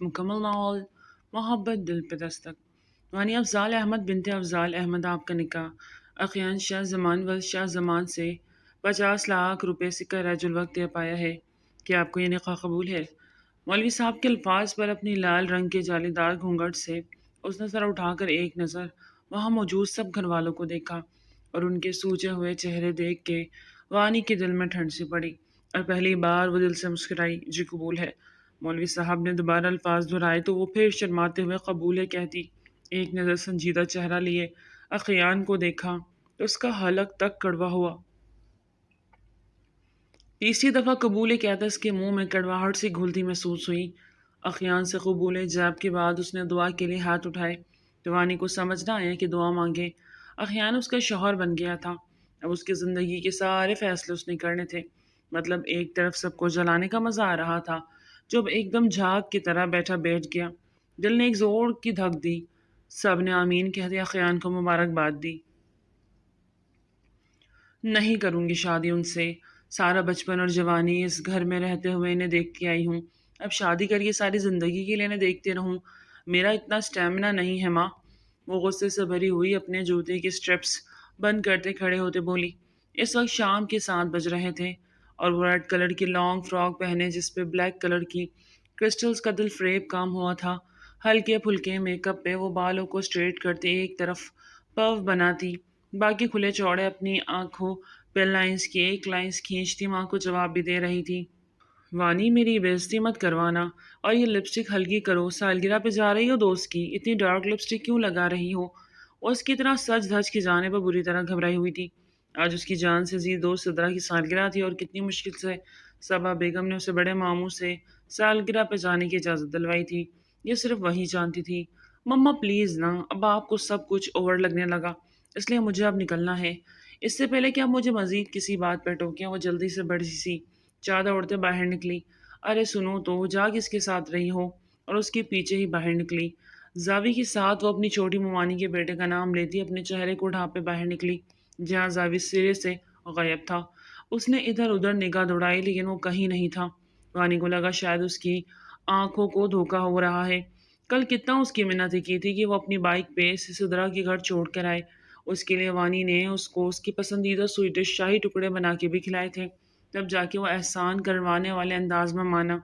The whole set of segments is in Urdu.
مکمل ناول محبت دل پہ دستک وانی افضال احمد بنت افضال احمد آپ کا نکاح اخیان شاہ زمان و شاہ زمان سے 50 لاکھ روپے سے رج الوقت طے پایا ہے کہ آپ کو یہ نکاح قبول ہے۔ مولوی صاحب کے الفاظ پر اپنی لال رنگ کے جالی دار گھونگھٹ سے اس نے سر اٹھا کر ایک نظر وہاں موجود سب گھر والوں کو دیکھا اور ان کے سوجے ہوئے چہرے دیکھ کے وانی کے دل میں ٹھنڈ سی پڑی اور پہلی بار وہ دل سے مسکرائی، جی قبول ہے۔ مولوی صاحب نے دوبارہ الفاظ دہرائے تو وہ پھر شرماتے ہوئے قبول ہے کہتی۔ ایک نظر سنجیدہ چہرہ لیے اخیان کو دیکھا تو اس کا حلق تک کڑوا ہوا۔ تیسری دفعہ قبول کہتا اس کے منہ میں کڑواہٹ سی گھلتی محسوس ہوئی۔ اخیان سے قبول جاب کے بعد اس نے دعا کے لیے ہاتھ اٹھائے تو وانی کو سمجھ نہ آیا کہ دعا مانگے۔ اخیان اس کا شوہر بن گیا تھا، اب اس کی زندگی کے سارے فیصلے اس نے کرنے تھے۔ مطلب ایک طرف سب کو جلانے کا مزہ آ رہا تھا جو اب ایک دم جھاگ کی طرح بیٹھ گیا۔ دل نے ایک زور کی دھک دی، سب نے آمین کہتے اخیان کو مبارکباد دی۔ نہیں کروں گی شادی ان سے، سارا بچپن اور جوانی اس گھر میں رہتے ہوئے انہیں دیکھتی آئی ہوں، اب شادی کریے ساری زندگی کے لیے انہیں دیکھتے رہوں، میرا اتنا سٹیمنا نہیں ہے ماں۔ وہ غصے سے بھری ہوئی اپنے جوتے کے سٹرپس بند کرتے کھڑے ہوتے بولی۔ اس وقت شام کے 7 بج رہے تھے اور وہ ریڈ کلر کی لانگ فراک پہنے جس پہ بلیک کلر کی کرسٹلز کا دل فریب کام ہوا تھا، ہلکے پھلکے میک اپ پہ وہ بالوں کو سٹریٹ کرتے ایک طرف پف بناتی، باقی کھلے چوڑے اپنی آنکھوں پہ لائنز کی ایک لائنز کھینچتی ماں کو جواب بھی دے رہی تھی۔ وانی میری بےعزتی مت کروانا، اور یہ لپسٹک ہلکی کرو، سالگرہ پہ جا رہی ہو دوست کی، اتنی ڈارک لپسٹک کیوں لگا رہی ہو؟ وہ اس کی طرح سج دھج کی جانے پر بری طرح گھبرائی ہوئی تھی۔ آج اس کی جان سے عزیز دوست صدرہ کی سالگرہ تھی اور کتنی مشکل سے صبا بیگم نے اسے بڑے ماموں سے سالگرہ پہ جانے کی اجازت دلوائی تھی، یہ صرف وہی جانتی تھی۔ مما پلیز نا، اب آپ کو سب کچھ اوور لگنے لگا، اس لیے مجھے اب نکلنا ہے۔ اس سے پہلے کہ آپ مجھے مزید کسی بات پہ ٹوکیں وہ جلدی سے بڑی سی چادر اڑتے باہر نکلی۔ ارے سنو تو، جا کس کے ساتھ رہی ہو؟ اور اس کے پیچھے ہی باہر نکلی۔ زاوی کے ساتھ وہ اپنی چھوٹی ممانی کے بیٹے کا نام لیتی اپنے چہرے کو ڈھانپے باہر نکلی جہاں زاوی سرے سے غائب تھا۔ اس نے ادھر ادھر نگاہ دوڑائی لیکن وہ کہیں نہیں تھا۔ وانی کو لگا شاید اس کی آنکھوں کو دھوکا ہو رہا ہے۔ کل کتنا اس کی منتیں کی تھی کہ وہ اپنی بائک پہ سدرا کے گھر چھوڑ کر آئے، اس کے لیے وانی نے اس کو اس کی پسندیدہ سویٹ ڈش شاہی ٹکڑے بنا کے بھی کھلائے تھے، تب جا کے وہ احسان کروانے والے انداز میں مانا۔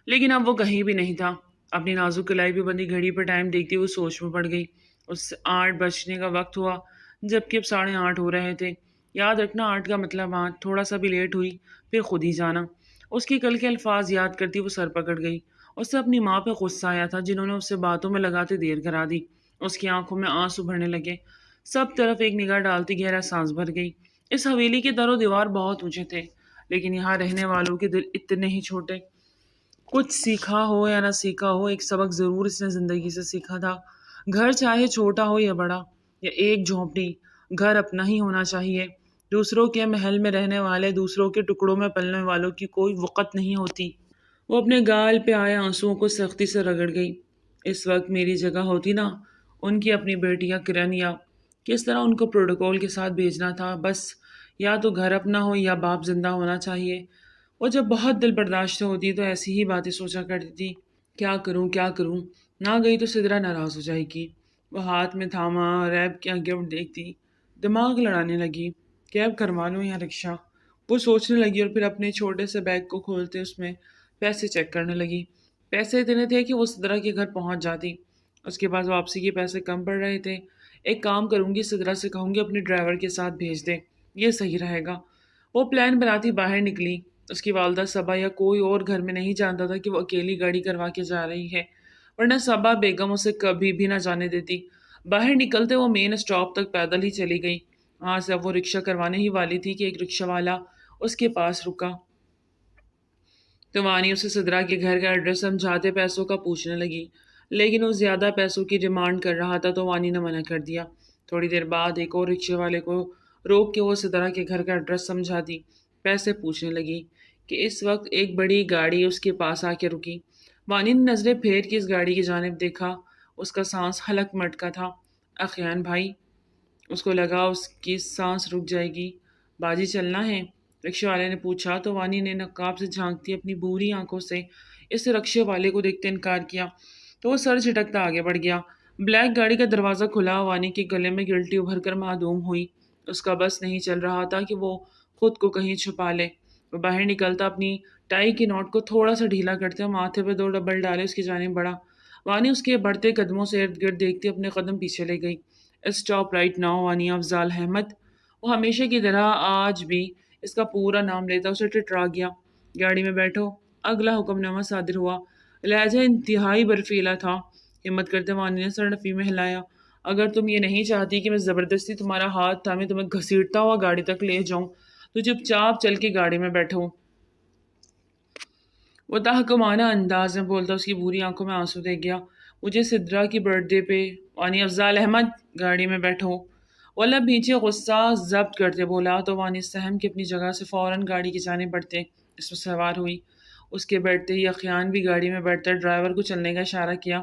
لیکن اب وہ کہیں بھی نہیں تھا۔ اپنی نازک کلائی پہ بندی گھڑی پہ ٹائم دیکھتی وہ سوچ میں پڑ گئی۔ اس سے 8 بجنے کا وقت ہوا جبکہ اب 8:30 ہو رہے تھے۔ یاد رکھنا 8 کا مطلب 8، تھوڑا سا بھی لیٹ ہوئی پھر خود ہی جانا۔ اس کی کل کے الفاظ یاد کرتی وہ سر پکڑ گئی۔ اس سے اپنی ماں پہ غصہ آیا تھا جنہوں نے اسے باتوں میں لگاتے دیر کرا دی۔ اس کی آنکھوں میں آنسو بھرنے لگے، سب طرف ایک نگاہ ڈالتی گہرا سانس بھر گئی۔ اس حویلی کے در و دیوار بہت اونچے تھے لیکن یہاں رہنے والوں کے دل اتنے ہی چھوٹے۔ کچھ سیکھا ہو یا نہ سیکھا ہو، ایک سبق ضرور اس نے زندگی سے سیکھا تھا۔ گھر چاہے چھوٹا ہو یا بڑا، یا ایک جھونپڑی، گھر اپنا ہی ہونا چاہیے۔ دوسروں کے محل میں رہنے والے، دوسروں کے ٹکڑوں میں پلنے والوں کی کوئی وقت نہیں ہوتی۔ وہ اپنے گال پہ آئے آنسوؤں کو سختی سے رگڑ گئی۔ اس وقت میری جگہ ہوتی نا، ان کی اپنی بیٹیاں کرن یا کس طرح ان کو پروٹوکول کے ساتھ بھیجنا تھا، بس یا تو گھر اپنا ہو یا باپ زندہ ہونا چاہیے۔ وہ جب بہت دل برداشت ہوتی تو ایسی ہی باتیں سوچا کرتی تھی، کیا کروں کیا کروں، نہ گئی تو سدرا ناراض ہو جائے گی۔ وہ ہاتھ میں تھاما ریب کیا گفٹ دیکھتی دماغ لڑانے لگی، کیب کروا لوں یا رکشہ۔ وہ سوچنے لگی اور پھر اپنے چھوٹے سے بیگ کو کھولتے اس میں پیسے چیک کرنے لگی۔ پیسے اتنے تھے کہ وہ سدرا کے گھر پہنچ جاتی۔ اس کے پاس واپسی کے پیسے کم پڑ رہے تھے۔ ایک کام کروں گی، سدرا سے کہوں گی اپنے ڈرائیور کے ساتھ بھیج دے، یہ صحیح رہے گا۔ وہ پلان بناتی باہر نکلی۔ اس کی والدہ صبا یا کوئی اور گھر میں نہیں جانتا تھا کہ وہ اکیلی گاڑی کروا کے جا رہی ہے، ورنہ صبا بیگم اسے کبھی بھی نہ جانے دیتی۔ باہر نکلتے وہ مین اسٹاپ تک پیدل ہی چلی گئی۔ وہاں سے اب وہ رکشہ کروانے ہی والی تھی کہ ایک رکشہ والا اس کے پاس رکا تو وانی اسے سدرا کے گھر کا ایڈریس سمجھاتے پیسوں کا پوچھنے لگی، لیکن وہ زیادہ پیسوں کی ڈیمانڈ کر رہا تھا تو وانی نے منع کر دیا۔ تھوڑی دیر بعد ایک اور رکشے والے کو روک کے وہ سدرا کے گھر کا ایڈریس سمجھاتی پیسے پوچھنے لگی کہ اس وقت ایک بڑی گاڑی اس کے پاس آ کے رکی۔ وانی نے نظریں پھیر کے اس گاڑی کی جانب دیکھا، اس کا سانس حلق مٹکا تھا۔ اخیان بھائی، اس کو لگا اس کی سانس رک جائے گی۔ باجی چلنا ہے؟ رکشے والے نے پوچھا تو وانی نے نقاب سے جھانکتی اپنی بوری آنکھوں سے اس سے رکشے والے کو دیکھتے انکار کیا تو وہ سر جھٹکتا آگے بڑھ گیا۔ بلیک گاڑی کا دروازہ کھلا، وانی کے گلے میں گلٹی ابھر کر معدوم ہوئی۔ اس کا بس نہیں چل رہا تھا کہ وہ خود کو کہیں چھپا لے۔ وہ باہر نکلتا اپنی ٹائی کی نوٹ کو تھوڑا سا ڈھیلا کرتے ماتھے پہ 2 ڈبل ڈالے اس کی جانب بڑھا۔ وانی اس کے بڑھتے قدموں سے ارد گرد دیکھتی اپنے قدم پیچھے لے گئی۔ اسٹاپ رائٹ ناؤ وانی افضال احمد۔ وہ ہمیشہ کی طرح آج بھی اس کا پورا نام لیتا اسے ٹٹرا گیا۔ گاڑی میں بیٹھو۔ اگلا حکم نامہ صادر ہوا۔ لہجہ انتہائی برفیلا تھا۔ ہمت کرتے وانی نے سر نفی میں ہلایا۔ اگر تم یہ نہیں چاہتی کہ میں زبردستی تمہارا ہاتھ تھامے تمہیں گھسیٹتا ہوا گاڑی تک لے جاؤں تو چپ چاپ چل کے گاڑی میں بیٹھو۔ وہ تحکمانہ انداز میں بولتا اس کی بھوری آنکھوں میں آنسو دے گیا۔ مجھے سدرا کی برتھ ڈے پہ وانی افضال احمد گاڑی میں بیٹھو۔ وہ لب پیچھے غصہ ضبط کرتے بولا تو وانی سہم کے اپنی جگہ سے فوراً گاڑی کی جانب بڑھتے اس میں سوار ہوئی۔ اس کے بیٹھتے ہی اخیان بھی گاڑی میں بیٹھتا ڈرائیور کو چلنے کا اشارہ کیا۔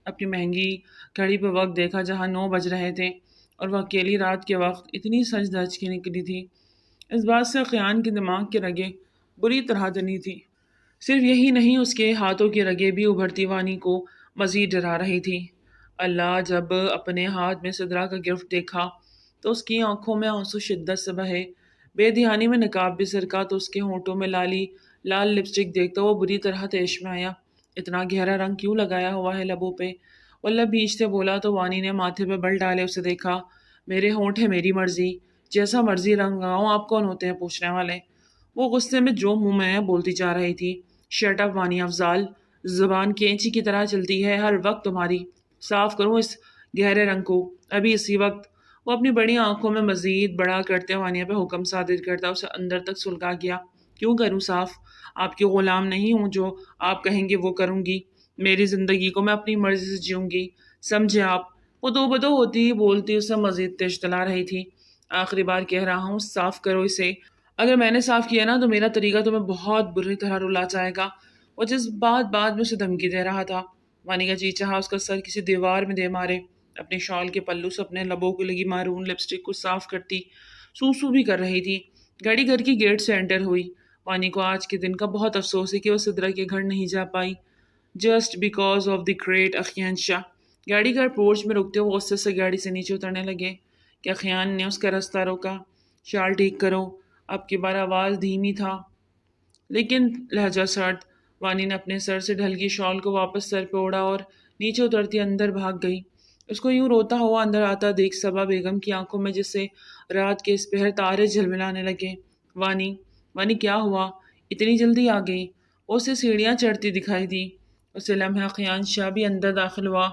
اپنی مہنگی گھڑی پہ وقت دیکھا جہاں 9 بج رہے تھے اور وہ اکیلی رات کے وقت اتنی سج دھج کی نکلی تھی۔ اس بات سے اخیان کے دماغ کی رگیں بری طرح دنی تھی۔ صرف یہی نہیں اس کے ہاتھوں کی رگیں بھی ابھرتی وانی کو مزید ڈرا رہی تھی۔ اللہ جب اپنے ہاتھ میں سدرا کا گفٹ دیکھا تو اس کی آنکھوں میں آنسو شدت سے بہے۔ بے دھیانی میں نقاب بھی سرکا تو اس کے ہونٹوں میں لال لپسٹک دیکھتا وہ بری طرح تیش میں آیا۔ اتنا گہرا رنگ کیوں لگایا ہوا ہے لبوں پہ؟ وہ لب بھیجتے بولا تو وانی نے ماتھے پہ بل ڈالے اسے دیکھا۔ میرے ہونٹ ہے میری مرضی، جیسا مرضی رنگ لگاؤں، آپ کون ہوتے ہیں پوچھنے والے؟ وہ غصے میں جو منہ میں بولتی جا رہی تھی۔ شٹ اپ وانی افضال، زبان کینچی کی طرح چلتی ہے ہر وقت تمہاری۔ صاف کروں اس گہرے رنگ کو ابھی اسی وقت۔ وہ اپنی بڑی آنکھوں میں مزید بڑا کرتے وانیہ پہ حکم صادر کرتا اسے اندر تک سلگا گیا۔ کیوں کروں صاف؟ آپ کی غلام نہیں ہوں، جو آپ کہیں گے وہ کروں گی۔ میری زندگی کو میں اپنی مرضی سے جیوں گی، سمجھے آپ؟ وہ دو بدو ہوتی بولتی اسے مزید تیز چلا رہی تھی۔ آخری بار کہہ رہا ہوں صاف کرو اسے۔ اگر میں نے صاف کیا نا تو میرا طریقہ تمہیں بہت بری طرح رلا جائے گا۔ وہ جس بات میں اسے دھمکی دے رہا تھا، وانی کا جی چاہا اس کا سر کسی دیوار میں دے مارے۔ اپنے شال کے پلو سے اپنے لبوں کو لگی مارون لپسٹک کو صاف کرتی سو بھی کر رہی تھی۔ گاڑی گھر کی گیٹ سے انٹر ہوئی۔ وانی کو آج کے دن کا بہت افسوس ہے کہ وہ سدرا کے گھر نہیں جا پائی، just because of the great Akhyan Shah. گاڑی گھر پورچ میں رکتے وہ غصے سے گاڑی سے نیچے اترنے لگے کہ اخیان نے اس کا راستہ روکا۔ شال ٹھیک کرو۔ اب کی بار آواز دھیمی تھا لیکن لہجہ سرد۔ وانی نے اپنے سر سے ڈھلکی شال کو واپس سر پہ اوڑھا اور نیچے اترتی اندر بھاگ گئی۔ اس کو یوں روتا ہوا اندر آتا دیکھ صبا بیگم کی آنکھوں میں جس سے رات کے اس پہر تارے جھلملانے لگے۔ وانی کیا ہوا؟ اتنی جلدی آ گئی؟ اسے سیڑھیاں چڑھتی دکھائی دی۔ اسے لمحہ خیان شاہ بھی اندر داخل ہوا۔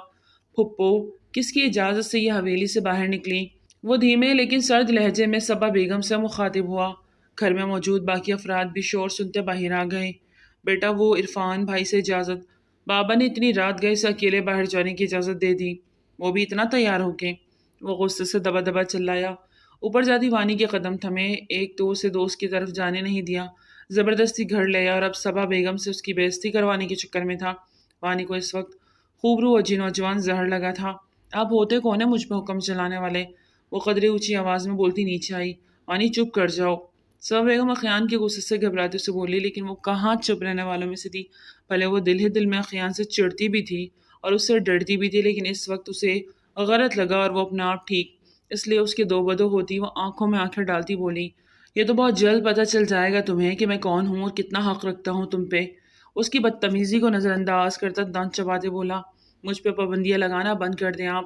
پھپھو کس کی اجازت سے یہ حویلی سے باہر نکلی؟ وہ دھیمے لیکن سرد لہجے میں صبا بیگم سے مخاطب ہوا۔ گھر میں موجود باقی افراد بھی شور سنتے باہر آ گئے۔ بیٹا وہ عرفان بھائی سے اجازت، بابا نے اتنی رات گئے سے اکیلے باہر جانے کی اجازت دے دی، وہ بھی اتنا تیار ہو کے؟ وہ غصے سے دبا دبا چلایا۔ اوپر جاتی وانی کے قدم تھمے، ایک تو اسے دوست کی طرف جانے نہیں دیا، زبردستی گھر لے آیا اور اب صبا بیگم سے اس کی بے عزتی کروانے کے چکر میں تھا۔ وانی کو اس وقت خوبرو اجی نوجوان زہر لگا تھا۔ آپ ہوتے کون ہیں مجھ پہ حکم چلانے والے؟ وہ قدرے اونچی آواز میں بولتی نیچے آئی۔ وانی چپ کر جاؤ۔ صبا بیگم اخیان کے غصے سے گھبراتے سے بولی، لیکن وہ کہاں چپ رہنے والوں میں سے تھی۔ پہلے وہ دل ہی دل میں اخیان سے چڑھتی بھی تھی اور اس سے ڈرتی بھی تھی، لیکن اس وقت اسے غلط لگا اور وہ اپنا آپ ٹھیک، اس لیے اس کے دو بدو ہوتی وہ آنکھوں میں آنکھیں ڈالتی بولی، یہ تو بہت جلد پتہ چل جائے گا تمہیں کہ میں کون ہوں اور کتنا حق رکھتا ہوں تم پہ۔ اس کی بدتمیزی کو نظر انداز کرتا دانت چباتے بولا، مجھ پہ پابندیاں لگانا بند کر دیں آپ۔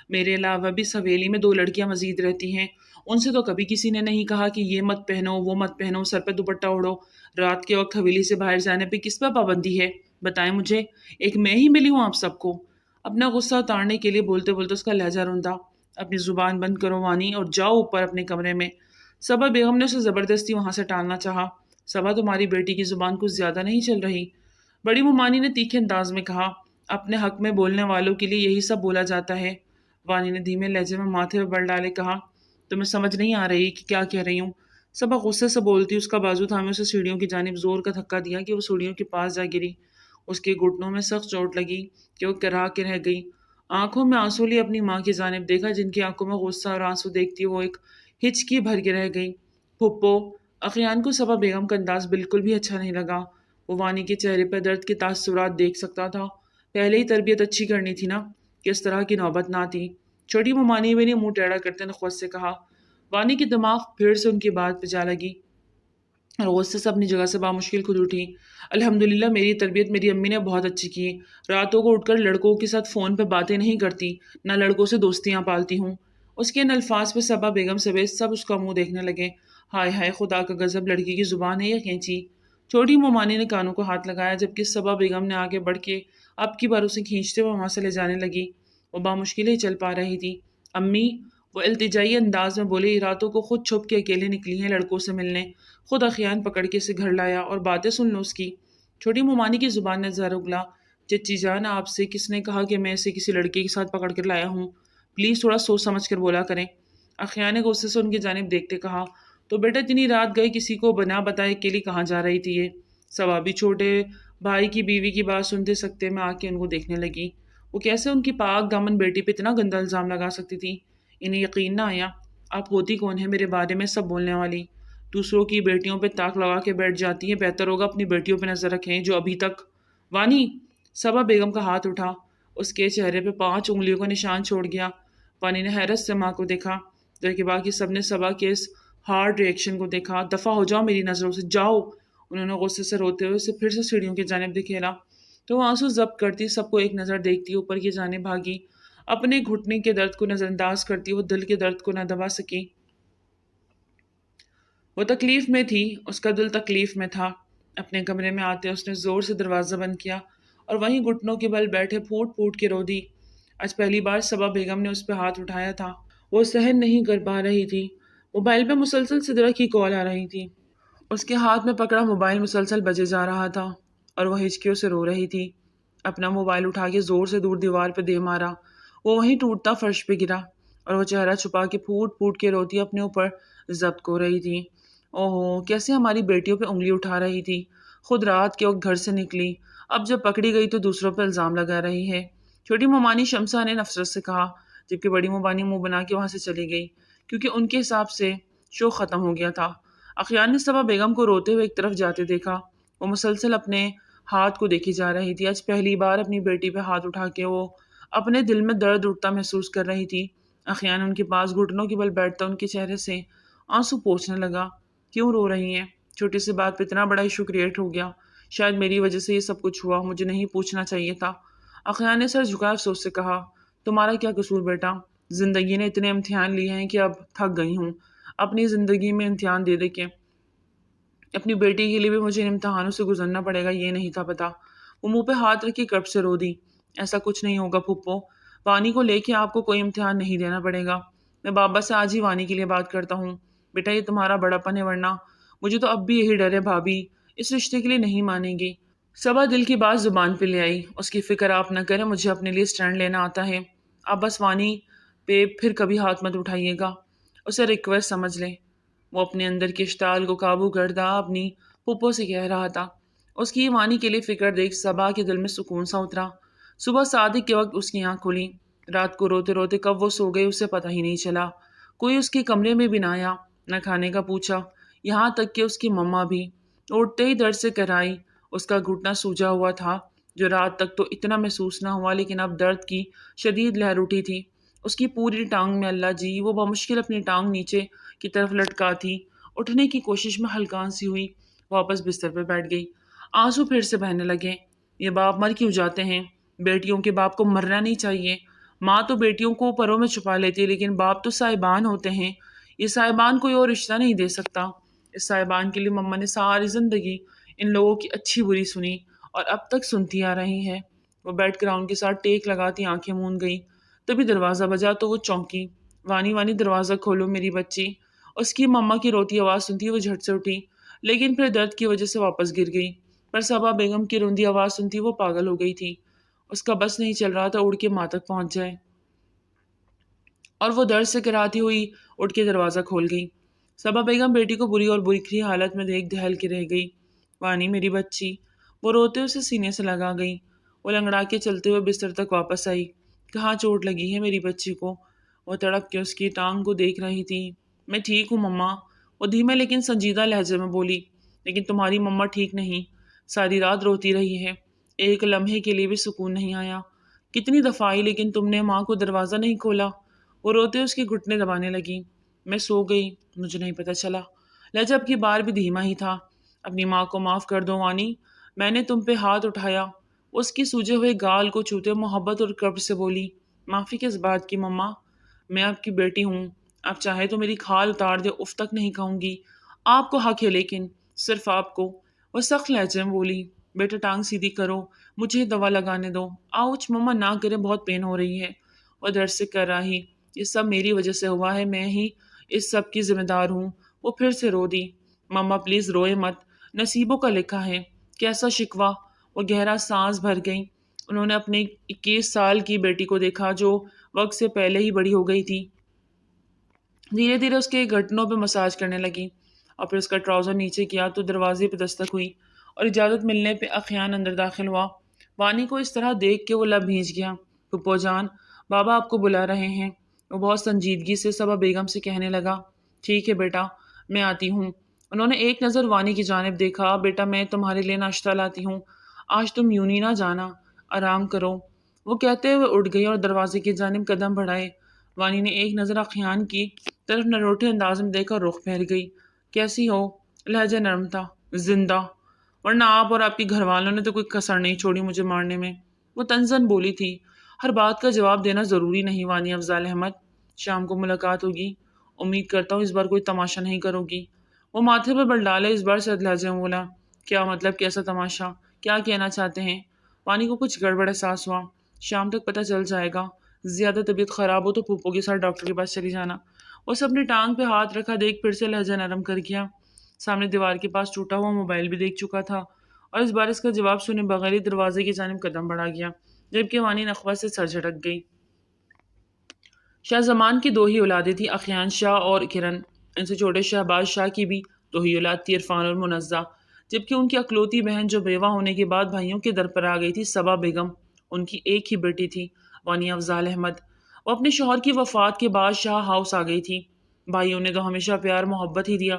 میرے علاوہ بھی اس حویلی میں 2 لڑکیاں مزید رہتی ہیں، ان سے تو کبھی کسی نے نہیں کہا کہ یہ مت پہنو وہ مت پہنو، سر پہ دوپٹہ اوڑھو۔ رات کے وقت حویلی سے باہر جانے پہ کس پہ پابندی ہے بتائیں مجھے؟ ایک میں ہی ملی ہوں آپ سب کو؟ اپنا غصہ اتارنے کے لیے بولتے بولتے اس کا لہجہ روندا، اپنی زبان بند کرو وانی اور جاؤ اوپر اپنے کمرے میں۔ صبا بیگم نے اسے زبردستی وہاں سے ٹالنا چاہا۔ صبا تمہاری بیٹی کی زبان کچھ زیادہ نہیں چل رہی؟ بڑی ممانی نے تیکھے انداز میں کہا، اپنے حق میں بولنے والوں کے لیے یہی سب بولا جاتا ہے۔ وانی نے دھیمے لہجے میں ماتھے پہ بل ڈالے کہا، تمہیں سمجھ نہیں آ رہی کہ کیا کہہ رہی ہوں؟ صبا غصے سے بولتی اس کا بازو تھامے اسے سیڑھیوں کی جانب زور کا دھکا دیا کہ وہ سیڑھیوں کے پاس جا گری۔ اس کے گھٹنوں میں سخت چوٹ لگی کہ وہ کرا کے رہ گئی۔ آنکھوں میں آنسو لی اپنی ماں کی جانب دیکھا جن کی آنکھوں میں غصہ اور آنسو دیکھتی وہ ایک ہچکی بھر کے رہ گئی۔ پھپھو، اخیان کو صبا بیگم کا انداز بالکل بھی اچھا نہیں لگا۔ وہ وانی کے چہرے پر درد کے تاثرات دیکھ سکتا تھا۔ پہلے ہی تربیت اچھی کرنی تھی نا، کہ اس طرح کی نوبت نہ تھی۔ چھوٹی ممانی میں نے منہ ٹیڑھا کرتے نخوت سے کہا۔ وانی کی دماغ پھر سے ان کی بات پہ جا لگی اور غصے سے اپنی جگہ سے بامشکل خود اٹھی۔ الحمدللہ میری تربیت میری امی نے بہت اچھی کی۔ راتوں کو اٹھ کر لڑکوں کے ساتھ فون پہ باتیں نہیں کرتی، نہ لڑکوں سے دوستیاں پالتی ہوں۔ اس کے ان الفاظ پہ صبا بیگم سمیت سب اس کا منہ دیکھنے لگے۔ ہائے ہائے، خدا کا غضب، لڑکی کی زبان ہے یا قینچی؟ چھوٹی ممانی نے کانوں کو ہاتھ لگایا، جبکہ صبا بیگم نے آگے بڑھ کے اب کی بار اسے کھینچتے ہوئے وہاں سے لے جانے لگی۔ وہ بامشکل ہی چل پا رہی تھی۔ امی، وہ التجائی انداز میں بولی، راتوں کو خود چھپ کے اکیلے نکلی ہیں لڑکوں سے ملنے، خود اخیان پکڑ کے اسے گھر لایا اور باتیں سن لو اس کی۔ چھوٹی ممانی کی زبان نے زہر اگلا۔ چچی جان، آپ سے کس نے کہا کہ میں اسے کسی لڑکے کے ساتھ پکڑ کر لایا ہوں؟ پلیز تھوڑا سوچ سمجھ کر بولا کریں۔ اخیان نے غصے سے ان کی جانب دیکھتے کہا، تو بیٹا اتنی رات گئے کسی کو بنا بتائے اکیلی کہاں جا رہی تھی یہ؟ ثوابی چھوٹے بھائی کی بیوی کی بات سنتے سکتے میں آ کے ان کو دیکھنے لگی۔ وہ کیسے ان کی پاک دامن بیٹی پہ اتنا گندا الزام لگا سکتی تھی؟ انہیں یقین نہ آیا۔ آپ ہوتی کون ہے میرے بارے میں سب بولنے والی؟ دوسروں کی بیٹیوں پہ تاک لگا کے بیٹھ جاتی ہیں، بہتر ہوگا اپنی بیٹیوں پہ نظر رکھیں جو ابھی تک… وانی! صبا بیگم کا ہاتھ اٹھا، اس کے چہرے پہ 5 انگلیوں کا نشان چھوڑ گیا۔ وانی نے حیرت سے ماں کو دیکھا، جبکہ باقی سب نے صبا کے اس ہارڈ ریئیکشن کو دیکھا۔ دفع ہو جاؤ میری نظروں سے، جاؤ! انہوں نے غصے سے روتے ہوئے اسے پھر سے سیڑھیوں کی جانب دکھیلا، تو وہ آنسو ضبط کرتی، سب کو ایک نظر دیکھتی اوپر کی جانب بھاگی۔ اپنے گھٹنے کے درد کو نظر انداز کرتی وہ دل کے درد کو نہ دبا سکی۔ وہ تکلیف میں تھی، اس کا دل تکلیف میں تھا۔ اپنے کمرے میں آتے اس نے زور سے دروازہ بند کیا اور وہیں گھٹنوں کے بل بیٹھے پھوٹ پھوٹ کے رو دی۔ آج پہلی بار صبا بیگم نے اس پہ ہاتھ اٹھایا تھا۔ وہ سہن نہیں کر پا رہی تھی۔ موبائل پہ مسلسل سدرا کی کال آ رہی تھی۔ اس کے ہاتھ میں پکڑا موبائل مسلسل بجے جا رہا تھا اور وہ ہچکیوں سے رو رہی تھی۔ اپنا موبائل اٹھا کے زور سے دور دیوار پہ دے مارا۔ وہ وہیں ٹوٹتا فرش پہ گرا اور وہ چہرہ چھپا کے پھوٹ پھوٹ کے روتی اپنے اوپر ضبط کو رہی تھی۔ اوہو، کیسے ہماری بیٹیوں پہ انگلی اٹھا رہی تھی، خود رات کے وقت گھر سے نکلی، اب جب پکڑی گئی تو دوسروں پہ الزام لگا رہی ہے۔ چھوٹی ممانی شمسا نے نفرت سے کہا، جبکہ بڑی ممانی منہ بنا کے وہاں سے چلی گئی، کیونکہ ان کے حساب سے شو ختم ہو گیا تھا۔ اخیان نے صبا بیگم کو روتے ہوئے ایک طرف جاتے دیکھا۔ وہ مسلسل اپنے ہاتھ کو دیکھی جا رہی تھی۔ آج پہلی بار اپنی بیٹی پہ ہاتھ اٹھا کے وہ اپنے دل میں درد اٹھتا محسوس کر رہی تھی۔ اخیان ان کے پاس گھٹنوں کے بل بیٹھتا ان کے چہرے سے آنسو پوچھنے لگا، کیوں رو رہی ہیں؟ چھوٹی سی بات پہ اتنا بڑا ایشو کریٹ ہو گیا، شاید میری وجہ سے یہ سب کچھ ہوا، مجھے نہیں پوچھنا چاہیے تھا۔ اخیان نے سر جھکا افسوس سے کہا، تمہارا کیا قصور بیٹا؟ زندگی نے اتنے امتحان لیے ہیں کہ اب تھک گئی ہوں اپنی زندگی میں امتحان دے دے کے۔ اپنی بیٹی کے لیے بھی مجھے ان امتحانوں سے گزرنا پڑے گا، یہ نہیں تھا پتا۔ وہ منہ پہ ہاتھ رکھ کے کرب سے رو دی۔ ایسا کچھ نہیں ہوگا پھپھو، وانی کو لے کے آپ کو کوئی امتحان نہیں دینا پڑے گا۔ میں بابا سے آج ہی وانی کے لیے بات کرتا ہوں۔ بیٹا یہ تمہارا بڑا پن ہے، ورنہ مجھے تو اب بھی یہی ڈر ہے بھابھی اس رشتے کے لیے نہیں مانے گی۔ صبا دل کی بات زبان پہ لے آئی، اس کی فکر آپ نہ کریں، مجھے اپنے لیے سٹینڈ لینا آتا ہے۔ آپ بس وانی پہ پھر کبھی ہاتھ مت اٹھائیے گا، اسے ریکویسٹ سمجھ لیں۔ وہ اپنے اندر کے اشتعال کو قابو کرتا اپنی پھپھو سے کہہ رہا تھا۔ اس کی وانی کے لیے فکر دیکھ صبا کے دل میں سکون سا اترا۔ صبح صادق کے وقت اس کی آنکھ کھلی۔ رات کو روتے روتے کب وہ سو گئی اسے پتہ ہی نہیں چلا۔ کوئی اس کے کمرے میں بھی نہ آیا، نہ کھانے کا پوچھا، یہاں تک کہ اس کی مما بھی اٹھتے ہی درد سے کرائی۔ اس کا گھٹنا سوجا ہوا تھا، جو رات تک تو اتنا محسوس نہ ہوا، لیکن اب درد کی شدید لہر اٹھی تھی اس کی پوری ٹانگ میں۔ اللہ جی، وہ بمشکل اپنی ٹانگ نیچے کی طرف لٹکا تھی، اٹھنے کی کوشش میں ہلکان سی ہوئی، واپس بستر پہ بیٹھ گئی۔ آنسو پھر سے بہنے لگے۔ یہ باپ مر کیوں جاتے ہیں؟ بیٹیوں کے باپ کو مرنا نہیں چاہیے۔ ماں تو بیٹیوں کو پروں میں چھپا لیتی ہے، لیکن باپ تو صاحبان ہوتے ہیں۔ یہ صاحبان کوئی اور رشتہ نہیں دے سکتا۔ اس صاحبان کے لیے مما نے ساری زندگی ان لوگوں کی اچھی بری سنی اور اب تک سنتی آ رہی ہے۔ وہ بیٹھ کر ان کے ساتھ ٹیک لگاتی آنکھیں موند گئی۔ تبھی دروازہ بجا تو وہ چونکی۔ وانی وانی دروازہ کھولو میری بچی۔ اس کی مما کی روتی آواز سنتی وہ جھٹ سے اٹھی، لیکن پھر درد کی وجہ سے واپس گر گئی۔ پر صبا بیگم کی روندی آواز سنتی وہ پاگل ہو گئی تھی۔ اس کا بس نہیں چل رہا تھا اڑ کے ماں تک پہنچ جائے، اور وہ درد سے کراتی ہوئی اٹھ کے دروازہ کھول گئی۔ صبا بیگم بیٹی کو بری اور بری حالت میں دیکھ دہل کے رہ گئی۔ وانی میری بچی، وہ روتے اسے سینے سے لگا گئی۔ وہ لنگڑا کے چلتے ہوئے بستر تک واپس آئی۔ کہاں چوٹ لگی ہے میری بچی کو؟ وہ تڑپ کے اس کی ٹانگ کو دیکھ رہی تھی۔ میں ٹھیک ہوں مما، وہ دھیمے لیکن سنجیدہ لہجے میں بولی، لیکن تمہاری مما ٹھیک نہیں۔ ساری رات روتی رہی ہے، ایک لمحے کے لیے بھی سکون نہیں آیا۔ کتنی دفعہ آئی لیکن تم نے ماں کو دروازہ نہیں کھولا۔ وہ روتے اس کے گھٹنے دبانے لگی۔ میں سو گئی، مجھے نہیں پتہ چلا۔ لہجہ اب کی بار بھی دھیما ہی تھا۔ اپنی ماں کو معاف کر دو وانی، میں نے تم پہ ہاتھ اٹھایا۔ اس کی سوجے ہوئے گال کو چھوتے محبت اور قرب سے بولی، معافی کس بات کی مما؟ میں آپ کی بیٹی ہوں، آپ چاہے تو میری کھال اتار دے، اف تک نہیں کہوں گی۔ آپ کو حق ہے لیکن صرف آپ کو۔ وہ سخت لہجے میں بولی، بیٹا ٹانگ سیدھی کرو، مجھے دوا لگانے دو۔ آؤچ مما نہ کرے، بہت پین ہو رہی ہے۔ وہ درد سے کر رہی، یہ سب میری وجہ سے ہوا ہے، میں ہی اس سب کی ذمہ دار ہوں۔ وہ پھر سے رو دی۔ مما پلیز روئے مت، نصیبوں کا لکھا ہے، کیسا شکوہ۔ وہ گہرا سانس بھر گئی۔ انہوں نے اپنے 21 سال کی بیٹی کو دیکھا جو وقت سے پہلے ہی بڑی ہو گئی تھی۔ دھیرے دھیرے اس کے گھٹنوں پہ مساج کرنے لگی اور پھر اس کا ٹراؤزر نیچے کیا تو دروازے پہ دستک ہوئی اور اجازت ملنے پہ اخیان اندر داخل ہوا۔ وانی کو اس طرح دیکھ کے وہ لب بھیج گیا۔ پھپھو جان، بابا آپ کو بلا رہے ہیں۔ وہ بہت سنجیدگی سے صبا بیگم سے کہنے لگا، ٹھیک ہے بیٹا، میں آتی ہوں۔ انہوں نے ایک نظر وانی کی جانب دیکھا، بیٹا میں تمہارے لیے ناشتہ لاتی ہوں، آج تم یوں ہی نہ جانا، آرام کرو۔ وہ کہتے ہوئے اٹھ گئی اور دروازے کی جانب قدم بڑھائے۔ وانی نے ایک نظر اخیان کی طرف نروٹے انداز میں دیکھ کر رخ پھیر گئی۔ کیسی ہو؟ لہجہ نرم تھا۔ زندہ، ورنہ آپ اور آپ کی گھر والوں نے تو کوئی کسر نہیں چھوڑی مجھے مارنے میں۔ وہ تنزن بولی تھی، ہر بات کا جواب دینا ضروری نہیں وانی افضال احمد، شام کو ملاقات ہوگی، امید کرتا ہوں اس بار کوئی تماشا نہیں کرو گی۔ وہ ماتھے پہ بل ڈالے اس بار سرد لہجے میں بولا، کیا مطلب کیسا تماشا؟ کیا کہنا چاہتے ہیں؟ وانی کو کچھ گڑبڑ احساس ہوا۔ شام تک پتہ چل جائے گا، زیادہ طبیعت خراب ہو تو پھوپھو کے ساتھ ڈاکٹر کے پاس چلی جانا۔ اسے اپنی ٹانگ پہ ہاتھ رکھا دیکھ پھر سے لہجہ نرم کر گیا۔ سامنے دیوار کے پاس ٹوٹا ہوا موبائل بھی دیکھ چکا تھا اور اس بار اس کا جواب سنے بغیر ہی دروازے کی جانب قدم بڑھا گیا، جبکہ وانی نخوہ سے سر جھٹک گئی۔ شاہ زمان کی 2 ہی اولادیں تھیں، اخیان شاہ اور کرن۔ ان سے چھوٹے شہباز شاہ کی بھی 2 ہی اولاد تھی، عرفان اور منزہ، جبکہ ان کی اکلوتی بہن جو بیوہ ہونے کے بعد بھائیوں کے در پر آ گئی تھی، صبا بیگم، ان کی ایک ہی بیٹی تھی، وانی افضال احمد۔ وہ اپنے شوہر کی وفات کے بعد شاہ ہاؤس آ گئی تھی۔ بھائیوں نے تو ہمیشہ پیار محبت ہی دیا،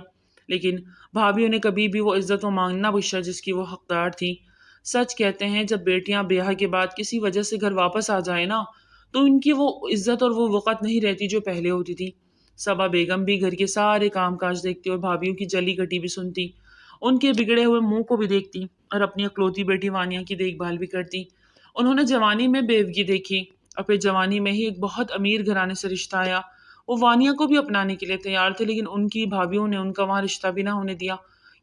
لیکن بھابھیوں نے کبھی بھی وہ عزت و مان نہ بخشا جس کی وہ حقدار تھی۔ سچ کہتے ہیں جب بیٹیاں بیاہ کے بعد کسی وجہ سے گھر واپس آ جائیں نا تو ان کی وہ عزت اور وہ وقت نہیں رہتی جو پہلے ہوتی تھی۔ صبا بیگم بھی گھر کے سارے کام کاج دیکھتی اور بھابھیوں کی جلی گٹی بھی سنتی، ان کے بگڑے ہوئے منہ کو بھی دیکھتی اور اپنی اکلوتی بیٹی وانیہ کی دیکھ بھال بھی کرتی۔ انہوں نے جوانی میں بیوگی دیکھی اور پھر جوانی میں ہی ایک بہت امیر گھرانے سے رشتہ آیا۔ وہ وانیہ کو بھی اپنانے کے لیے تیار تھے لیکن ان کی بھابھیوں نے ان کا وہاں رشتہ بھی نہ ہونے دیا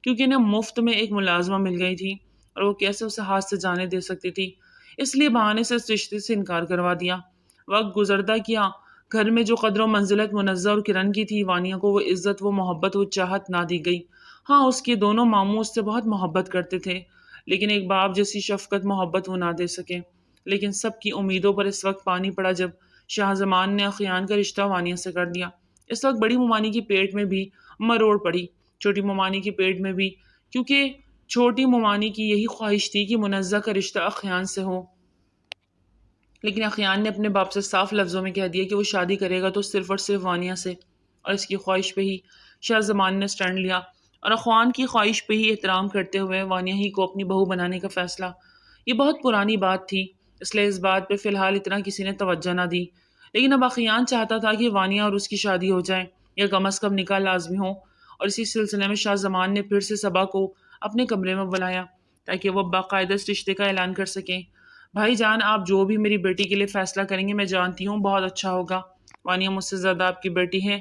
کیونکہ انہیں مفت میں ایک ملازمہ مل گئی تھی اور وہ کیسے اسے ہاتھ سے جانے دے سکتی تھی، اس لیے بہانے سے اس رشتے سے انکار کروا دیا۔ وقت گزرتا کیا، گھر میں جو قدر و منزلت منزہ اور کرن کی تھی، وانیہ کو وہ عزت، وہ محبت، وہ چاہت نہ دی گئی۔ ہاں، اس کے دونوں ماموں اس سے بہت محبت کرتے تھے لیکن ایک باپ جیسی شفقت محبت وہ نہ دے سکے۔ لیکن سب کی امیدوں پر اس وقت پانی پڑا جب شاہ زمان نے اخیان کا رشتہ وانیہ سے کر دیا۔ اس وقت بڑی ممانی کی پیٹ میں بھی مروڑ پڑی، چھوٹی ممانی کی پیٹ میں بھی، کیونکہ چھوٹی ممانی کی یہی خواہش تھی کہ منزہ کا رشتہ اخیان سے ہو، لیکن اخیان نے اپنے باپ سے صاف لفظوں میں کہہ دیا کہ وہ شادی کرے گا تو صرف اور صرف وانیہ سے، اور اس کی خواہش پہ ہی شاہ زمان نے سٹینڈ لیا اور اخوان کی خواہش پہ ہی احترام کرتے ہوئے وانیہ ہی کو اپنی بہو بنانے کا فیصلہ۔ یہ بہت پرانی بات تھی، اس لیے اس بات پہ فی الحال اتنا کسی نے توجہ نہ دی، لیکن اب اخیان چاہتا تھا کہ وانیہ اور اس کی شادی ہو جائے یا کم از کم نکاح لازمی ہو، اور اسی سلسلے میں شاہ زمان نے پھر سے صبا کو اپنے کمرے میں بلایا تاکہ وہ باقاعدہ اس رشتے کا اعلان کر سکیں۔ بھائی جان، آپ جو بھی میری بیٹی کے لیے فیصلہ کریں گے میں جانتی ہوں بہت اچھا ہوگا، وانیہ مجھ سے زیادہ آپ کی بیٹی ہے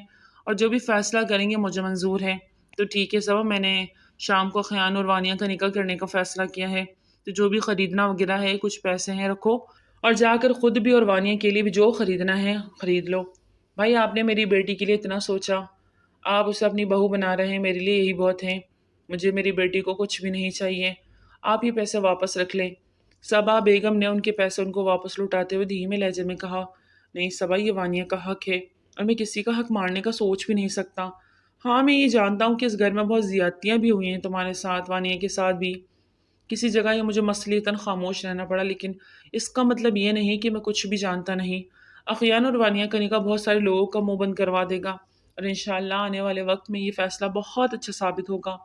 اور جو بھی فیصلہ کریں گے مجھے منظور ہے۔ تو ٹھیک ہے صبا، میں نے شام کو خیان اور وانیہ کا نکاح کرنے کا فیصلہ کیا ہے، تو جو بھی خریدنا وغیرہ ہے، کچھ پیسے ہیں رکھو اور جا کر خود بھی اور وانیہ کے لیے بھی جو خریدنا ہے خرید لو۔ بھائی، آپ نے میری بیٹی کے لیے اتنا سوچا، آپ اسے اپنی بہو بنا رہے ہیں، میرے لیے یہی بہت ہے، مجھے میری بیٹی کو کچھ بھی نہیں چاہیے، آپ یہ پیسے واپس رکھ لیں۔ صبا بیگم نے ان کے پیسے ان کو واپس لوٹاتے ہوئے دھیمے لہجے میں کہا، نہیں صبا، یہ وانیہ کا حق ہے اور میں کسی کا حق مارنے کا سوچ بھی نہیں سکتا۔ ہاں، میں یہ جانتا ہوں کہ اس گھر میں بہت زیادتیاں بھی ہوئی ہیں تمہارے ساتھ، وانیہ کے ساتھ بھی، کسی جگہ یہ مجھے مصلیتاً خاموش رہنا پڑا، لیکن اس کا مطلب یہ نہیں کہ میں کچھ بھی جانتا نہیں۔ اخیان اور وانیہ کا نکاح بہت سارے لوگوں کا منہ بند کروا دے گا اور انشاءاللہ آنے والے وقت میں یہ فیصلہ بہت اچھا ثابت ہوگا،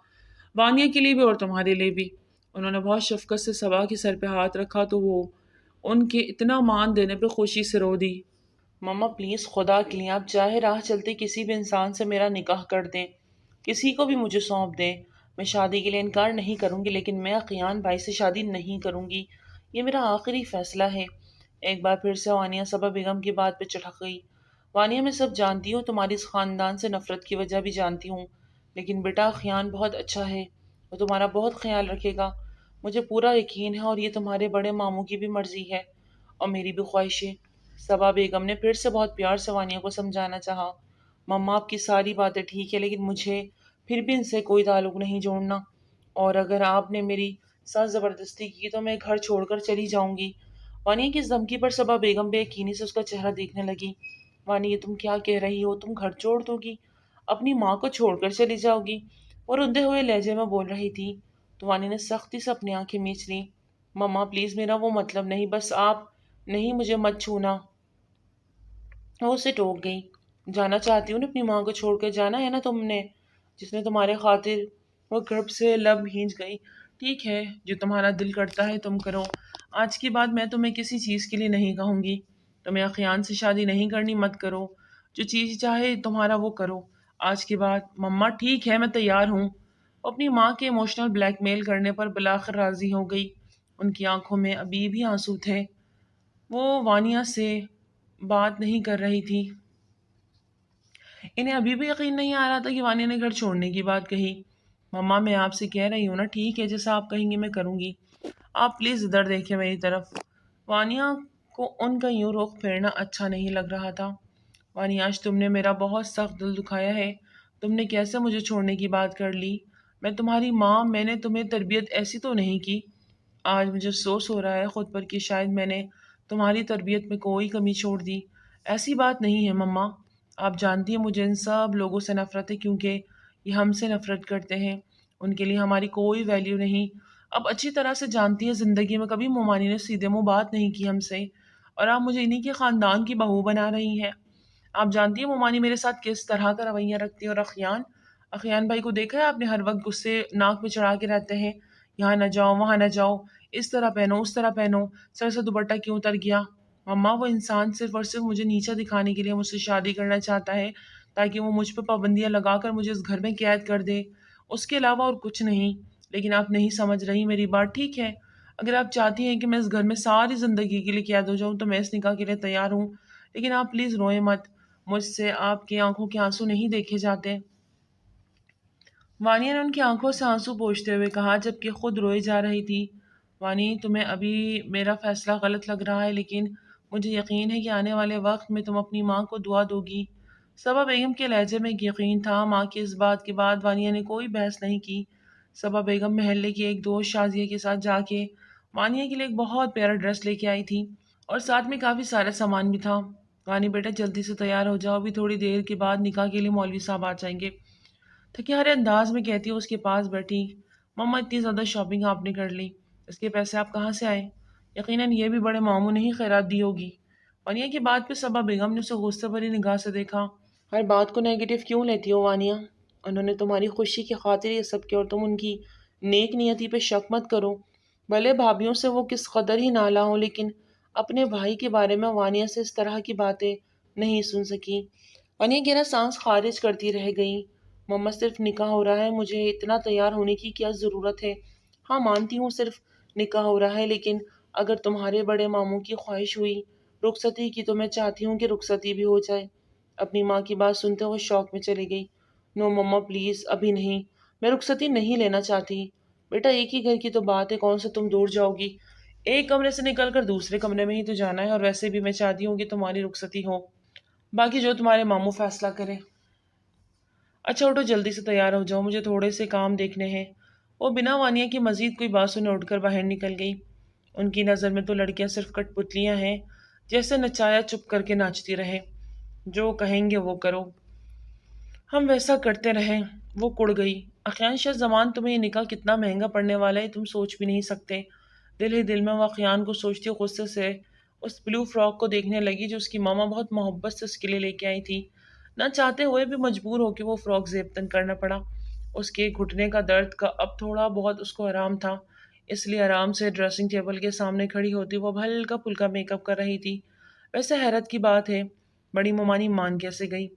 وانیہ کے لیے بھی اور تمہارے لیے بھی۔ انہوں نے بہت شفقت سے صبا کے سر پہ ہاتھ رکھا تو وہ ان کے اتنا مان دینے پہ خوشی سے رو دی۔ مما پلیز خدا کے لیے آپ چاہے راہ چلتے کسی بھی انسان سے میرا نکاح کر دیں، کسی کو بھی مجھے سونپ دیں، میں شادی کے لیے انکار نہیں کروں گی، لیکن میں اقیان بھائی سے شادی نہیں کروں گی، یہ میرا آخری فیصلہ ہے۔ ایک بار پھر سے وانیہ صبا بیگم کی بات پہ چٹک گئی۔ وانیہ میں سب جانتی ہوں، تمہاری اس خاندان سے نفرت کی وجہ بھی جانتی ہوں، لیکن بیٹا اقیان بہت اچھا ہے، وہ تمہارا بہت خیال رکھے گا، مجھے پورا یقین ہے، اور یہ تمہارے بڑے ماموں کی بھی مرضی ہے اور میری بھی خواہش ہے۔ صبا بیگم نے پھر سے بہت پیار سے وانیہ کو سمجھانا چاہا۔ مما آپ کی ساری باتیں ٹھیک ہے، لیکن مجھے پھر بھی ان سے کوئی تعلق نہیں جوڑنا، اور اگر آپ نے میری ساتھ زبردستی کی تو میں گھر چھوڑ کر چلی جاؤں گی۔ وانیہ کی اس دھمکی پر صبا بیگم بے یقینی سے اس کا چہرہ دیکھنے لگی۔ وانیہ تم کیا کہہ رہی ہو؟ تم گھر چھوڑ دو گی؟ اپنی ماں کو چھوڑ کر چلی جاؤ گی؟ وہ رندے ہوئے لہجے میں بول رہی تھی۔ تو وانیہ نے سختی سے اپنی آنکھیں میچ لی۔ مما پلیز میرا وہ مطلب نہیں، بس آپ نہیں، مجھے مت چھونا۔ وہ اسے ٹوک گئی۔ جانا چاہتی ہوں نا اپنی ماں کو چھوڑ کر، جانا ہے نا تم نے، جس نے تمہارے خاطر۔ وہ گرب سے لب بھینچ گئی۔ ٹھیک ہے، جو تمہارا دل کرتا ہے تم کرو، آج کے بعد میں تمہیں کسی چیز کے لیے نہیں کہوں گی، تمہیں اخیان سے شادی نہیں کرنی مت کرو، جو چیز چاہے تمہارا وہ کرو آج کے بعد۔ مما ٹھیک ہے، میں تیار ہوں۔ وہ اپنی ماں کے ایموشنل بلیک میل کرنے پر بالآخر راضی ہو گئی۔ ان کی آنکھوں میں ابھی بھی آنسو تھے۔ وہ وانیہ سے بات نہیں کر رہی تھی۔ انہیں ابھی بھی یقین نہیں آ رہا تھا کہ وانیہ نے گھر چھوڑنے کی بات کہی۔ مما میں آپ سے کہہ رہی ہوں نا، ٹھیک ہے، جیسا آپ کہیں گے میں کروں گی، آپ پلیز ادھر دیکھیں میری طرف۔ وانیہ کو ان کا یوں رخ پھیرنا اچھا نہیں لگ رہا تھا۔ وانیہ آج تم نے میرا بہت سخت دل دکھایا ہے، تم نے کیسے مجھے چھوڑنے کی بات کر لی؟ میں تمہاری ماں، میں نے تمہیں تربیت ایسی تو نہیں کی۔ آج مجھے افسوس ہو رہا ہے خود پر کہ شاید میں نے تمہاری تربیت میں کوئی کمی چھوڑ دی۔ ایسی بات نہیں ہے مما، آپ جانتی ہیں مجھے ان سب لوگوں سے نفرت ہے، کیونکہ یہ ہم سے نفرت کرتے ہیں، ان کے لیے ہماری کوئی ویلیو نہیں۔ اب اچھی طرح سے جانتی ہے زندگی میں کبھی مومانی نے سیدھے منہ بات نہیں کی ہم سے، اور آپ مجھے انہی کے خاندان کی بہو بنا رہی ہیں۔ آپ جانتی ہیں مومانی میرے ساتھ کس طرح کا رویہ رکھتی ہے، اور اخیان بھائی کو دیکھا ہے آپ نے، ہر وقت غصے ناک پہ چڑھا کے رہتے ہیں، یہاں نہ جاؤ وہاں نہ جاؤ، اس طرح پہنو اس طرح پہنو، سر سے دوپٹہ کیوں اتر گیا؟ مما وہ انسان صرف اور صرف مجھے نیچا دکھانے کے لیے مجھ سے شادی کرنا چاہتا ہے، تاکہ وہ مجھ پہ پابندیاں لگا کر مجھے اس گھر میں قید کر دے، اس کے علاوہ اور کچھ نہیں۔ لیکن آپ نہیں سمجھ رہی میری بات، ٹھیک ہے؟ اگر آپ چاہتی ہیں کہ میں اس گھر میں ساری زندگی کے لیے قید ہو جاؤں تو میں اس نکاح کے لیے تیار ہوں، لیکن آپ پلیز روئیں مت، مجھ سے آپ کی آنکھوں کے آنسو نہیں دیکھے جاتے۔ وانیہ نے ان کی آنکھوں سے آنسو پوچھتے ہوئے کہا، جبکہ خود روئے جا رہی تھی۔ وانی، تمہیں ابھی میرا فیصلہ غلط لگ رہا ہے، لیکن مجھے یقین ہے کہ آنے والے وقت میں تم اپنی ماں کو دعا دو گی۔ صبا بیگم کے لہجے میں ایک یقین تھا۔ ماں کی اس بات کے بعد وانیہ نے کوئی بحث نہیں کی۔ صبا بیگم محلے کی ایک دوست شازیہ کے ساتھ جا کے وانیہ کے لیے ایک بہت پیارا ڈریس لے کے آئی تھی، اور ساتھ میں کافی سارا سامان بھی تھا۔ وانی بیٹا جلدی سے تیار ہو جاؤ، ابھی تھوڑی دیر کے بعد نکاح کے لیے مولوی صاحب آ جائیں گے، تھکے ہارے انداز میں کہتی ہوں اس کے پاس بیٹھی۔ مما اتنی زیادہ شاپنگ آپ نے کر لی، اس کے پیسے آپ کہاں سے آئے؟ یقیناً یہ بھی بڑے ماموں نے ہی خیرات دی ہوگی۔ وانیہ کی بات پہ صبا بیگم نے اسے غصے بھری نگاہ سے دیکھا۔ ہر بات کو نیگیٹو کیوں لیتی ہو وانیہ؟ انہوں نے تمہاری خوشی کی خاطر یہ سب کیا، اور تم ان کی نیک نیتی پہ شک مت کرو۔ بھلے بھابھیوں سے وہ کس قدر ہی نالاں ہو، لیکن اپنے بھائی کے بارے میں وانیہ سے اس طرح کی باتیں نہیں سن سکی۔ وانیہ گہرا سانس خارج کرتی رہ گئی۔ مما صرف نکاح ہو رہا ہے، مجھے اتنا تیار ہونے کی کیا ضرورت ہے؟ ہاں مانتی ہوں صرف نکاح ہو رہا ہے، لیکن اگر تمہارے بڑے ماموں کی خواہش ہوئی رخصتی کی تو میں چاہتی ہوں کہ رخصتی بھی ہو جائے۔ اپنی ماں کی بات سنتے ہوئے شوق میں چلی گئی۔ نو مما پلیز، ابھی نہیں، میں رخصتی نہیں لینا چاہتی۔ بیٹا ایک ہی گھر کی تو بات ہے، کون سے تم دور جاؤ گی؟ ایک کمرے سے نکل کر دوسرے کمرے میں ہی تو جانا ہے، اور ویسے بھی میں چاہتی ہوں کہ تمہاری رخصتی ہو، باقی جو تمہارے ماموں فیصلہ کریں۔ اچھا اٹھو جلدی سے تیار ہو جاؤ، مجھے تھوڑے سے کام دیکھنے ہیں۔ وہ بنا وانیہ کی مزید کوئی بات سنے اٹھ کر باہر نکل گئی۔ ان کی نظر میں تو لڑکیاں صرف کٹ پتلیاں ہیں، جیسے نچایا چپ کر کے ناچتی رہے، جو کہیں گے وہ کرو، ہم ویسا کرتے رہیں۔ وہ کڑ گئی۔ اخیان شاہ زمان، تمہیں یہ نکاح کتنا مہنگا پڑنے والا ہے تم سوچ بھی نہیں سکتے۔ دل ہی دل میں وہ اخیان کو سوچتی غصے سے اس بلو فراک کو دیکھنے لگی جو اس کی ماما بہت محبت سے اس کے لیے لے کے آئی تھی۔ نہ چاہتے ہوئے بھی مجبور ہو کے وہ فراک زیب تن کرنا پڑا۔ اس کے گھٹنے کا درد کا اب تھوڑا بہت اس کو آرام تھا، اس لیے آرام سے ڈریسنگ ٹیبل کے سامنے کھڑی ہوتی وہ اب ہلکا پھلکا میک اپ کر رہی تھی۔ ویسے حیرت کی بات ہے، بڑی ممانی مان کیسے گئی؟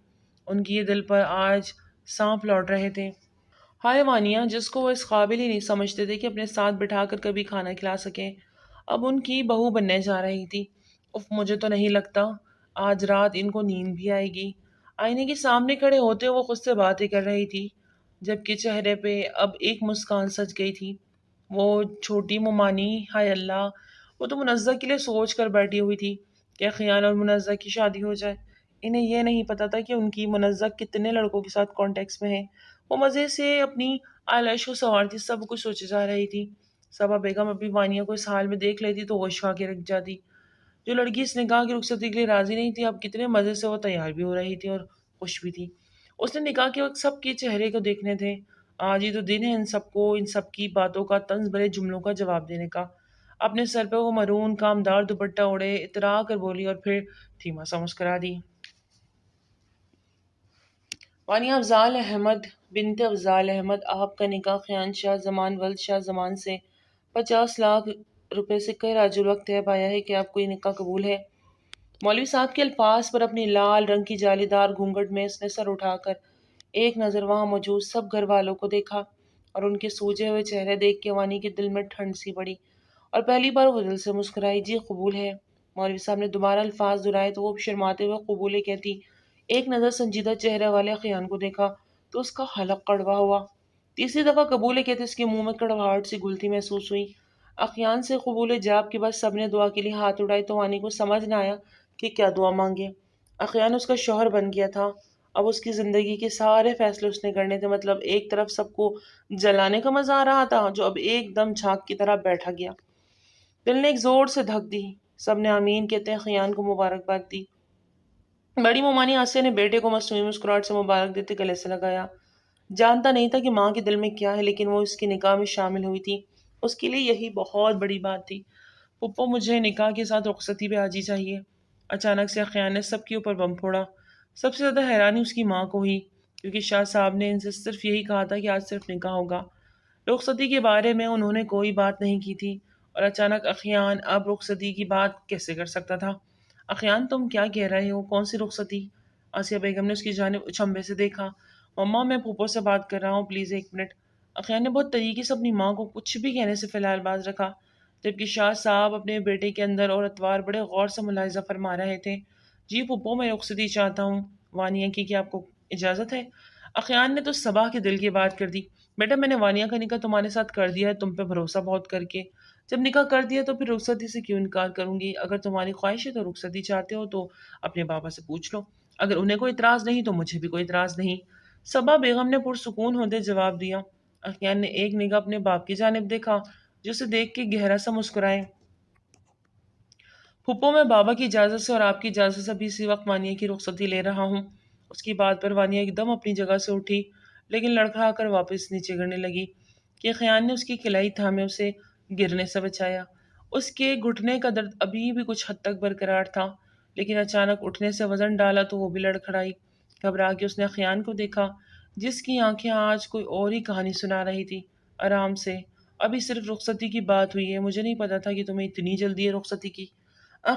ان کی یہ دل پر آج سانپ لوٹ رہے تھے۔ ہائے وانیہ، جس کو وہ اس قابل ہی نہیں سمجھتے تھے کہ اپنے ساتھ بٹھا کر کبھی کھانا کھلا سکیں، اب ان کی بہو بننے جا رہی تھی۔ اف، مجھے تو نہیں لگتا آج رات ان کو نیند بھی آئے گی۔ آئینے کے سامنے کھڑے ہوتے وہ خود سے باتیں کر رہی تھی، جبکہ چہرے پہ اب ایک مسکان سج گئی تھی۔ وہ چھوٹی ممانی، ہائے اللہ، وہ تو منزہ کے لیے سوچ کر بیٹھی ہوئی تھی کہ خیال اور منزہ کی شادی ہو جائے۔ انہیں یہ نہیں پتا تھا کہ ان کی منزہ کتنے لڑکوں کے ساتھ کانٹیکٹس میں ہے۔ وہ مزے سے اپنی آئی لیش کو سنوارتی سب کچھ سوچے جا رہی تھی۔ صبا بیگم ابھی وانیہ کو اس حال میں دیکھ لیتی تو ہوش کھا کے رکھ جاتی۔ جو لڑکی اس نکاح کی رخصتی کے لیے راضی نہیں تھی، اب کتنے مزے سے وہ تیار بھی ہو رہی تھی اور خوش بھی تھی۔ اس نے نکاح کے وقت سب کے چہرے کو دیکھنے تھے۔ آج ہی تو دن ہے ان سب کو، ان سب کی باتوں کا، طنز بھرے جملوں کا جواب دینے کا۔ اپنے سر پہ وہ مرون کامدار دوپٹہ اوڑھے اترا کر بولی اور پھر دھیما سا مسکرا دی۔ وانیہ افضال احمد، بنت افضال احمد، آپ کا نکاح خیان شاہ زمان ولد شاہ زمان سے 50 لاکھ روپے سے راج الوقت طے پایا ہے کہ آپ کو یہ نکاح قبول ہے۔ مولوی صاحب کے الفاظ پر اپنی لال رنگ کی جالی دار گھونگھٹ میں اس نے سر اٹھا کر ایک نظر وہاں موجود سب گھر والوں کو دیکھا، اور ان کے سوجے ہوئے چہرے دیکھ کے وانی کے دل میں ٹھنڈ سی پڑی اور پہلی بار وہ دل سے مسکرائی۔ جی قبول ہے۔ مولوی صاحب نے دوبارہ الفاظ دہرائے تو وہ شرماتے ہوئے قبول کہتی۔ ایک نظر سنجیدہ چہرے والے خیان کو دیکھا تو اس کا حلق کڑوا ہوا۔ تیسری دفعہ قبول کہتے اس کے منہ میں کڑواہٹ سی گھلتی محسوس ہوئی۔ اخیان سے قبول جاب کے بعد سب نے دعا کے لیے ہاتھ اٹھائے تو وانی کو سمجھ نہ آیا کہ کیا دعا مانگے۔ اخیان اس کا شوہر بن گیا تھا، اب اس کی زندگی کے سارے فیصلے اس نے کرنے تھے۔ مطلب ایک طرف سب کو جلانے کا مزہ آ رہا تھا جو اب ایک دم جھاگ کی طرح بیٹھا گیا۔ دل نے ایک زور سے دھک دی، سب نے آمین کہتے خیان کو مبارکباد دی۔ بڑی ممانی آسیہ نے بیٹے کو مصنوعی مسکراہٹ سے مبارک دیتے گلے سے لگایا۔ جانتا نہیں تھا کہ ماں کے دل میں کیا ہے، لیکن وہ اس کے نکاح میں شامل ہوئی تھی، اس کے لیے یہی بہت بڑی بات تھی۔ پپو، مجھے نکاح کے ساتھ رخصتی پہ آج ہی چاہیے۔ اچانک سے خیان نے سب کے اوپر بم پھوڑا۔ سب سے زیادہ حیرانی اس کی ماں کو ہوئی، کیونکہ شاہ صاحب نے ان سے صرف یہی کہا تھا کہ آج صرف نکاح ہوگا، رخصتی کے بارے میں انہوں نے کوئی بات نہیں کی تھی۔ اور اچانک اخیان اب رخصتی کی بات کیسے کر سکتا تھا؟ اخیان، تم کیا کہہ رہے ہو؟ کون سی رخصتی؟ آسیہ بیگم نے اس کی جانب اچنبے سے دیکھا۔ مما، میں پھوپھو سے بات کر رہا ہوں، پلیز ایک منٹ۔ اخیان نے بہت طریقے سے اپنی ماں کو کچھ بھی کہنے سے فی الحال باز رکھا، جبکہ شاہ صاحب اپنے بیٹے کے اندر اور اتوار بڑے غور سے ملاحظہ فرما رہے تھے۔ جی پھوپھو، میں رخصتی چاہتا ہوں۔ وانیہ کی کیا آپ کو اجازت ہے؟ اخیان نے تو صبا کے دل کی بات کر دی۔ بیٹا، میں نے وانیہ کا نکاح تمہارے ساتھ کر دیا ہے، تم پہ بھروسہ بہت کر کے۔ جب نکاح کر دیا تو پھر رخصتی سے کیوں انکار کروں گی؟ اگر تمہاری خواہش ہے تو رخصتی چاہتے ہو تو اپنے بابا سے پوچھ لو، اگر انہیں کوئی اعتراض نہیں تو مجھے بھی کوئی اعتراض نہیں۔ صبا بیگم نے پرسکون ہوتے جواب دیا۔ اخیان نے ایک نگاہ اپنے باپ کی جانب دیکھا، جسے دیکھ کے گہرا سا مسکرائے۔ پھپھو، میں بابا کی اجازت سے اور آپ کی اجازت سے بھی اسی وقت وانیہ کی رخصتی لے رہا ہوں۔ اس کی بات پر وانیہ ایک دم اپنی جگہ سے اٹھی، لیکن لڑکھڑا کر واپس نیچے گرنے لگی کہ خیان نے اس کی کلائی تھامے اسے گرنے سے بچایا۔ اس کے گھٹنے کا درد ابھی بھی کچھ حد تک برقرار تھا، لیکن اچانک اٹھنے سے وزن ڈالا تو وہ بھی لڑکھڑائی۔ گھبرا کے اس نے خیان کو دیکھا، جس کی آنکھیں آج کوئی اور ہی کہانی سنا رہی تھی۔ آرام سے، ابھی صرف رخصتی کی بات ہوئی ہے، مجھے نہیں پتا تھا کہ تمہیں اتنی جلدی ہے رخصتی کی۔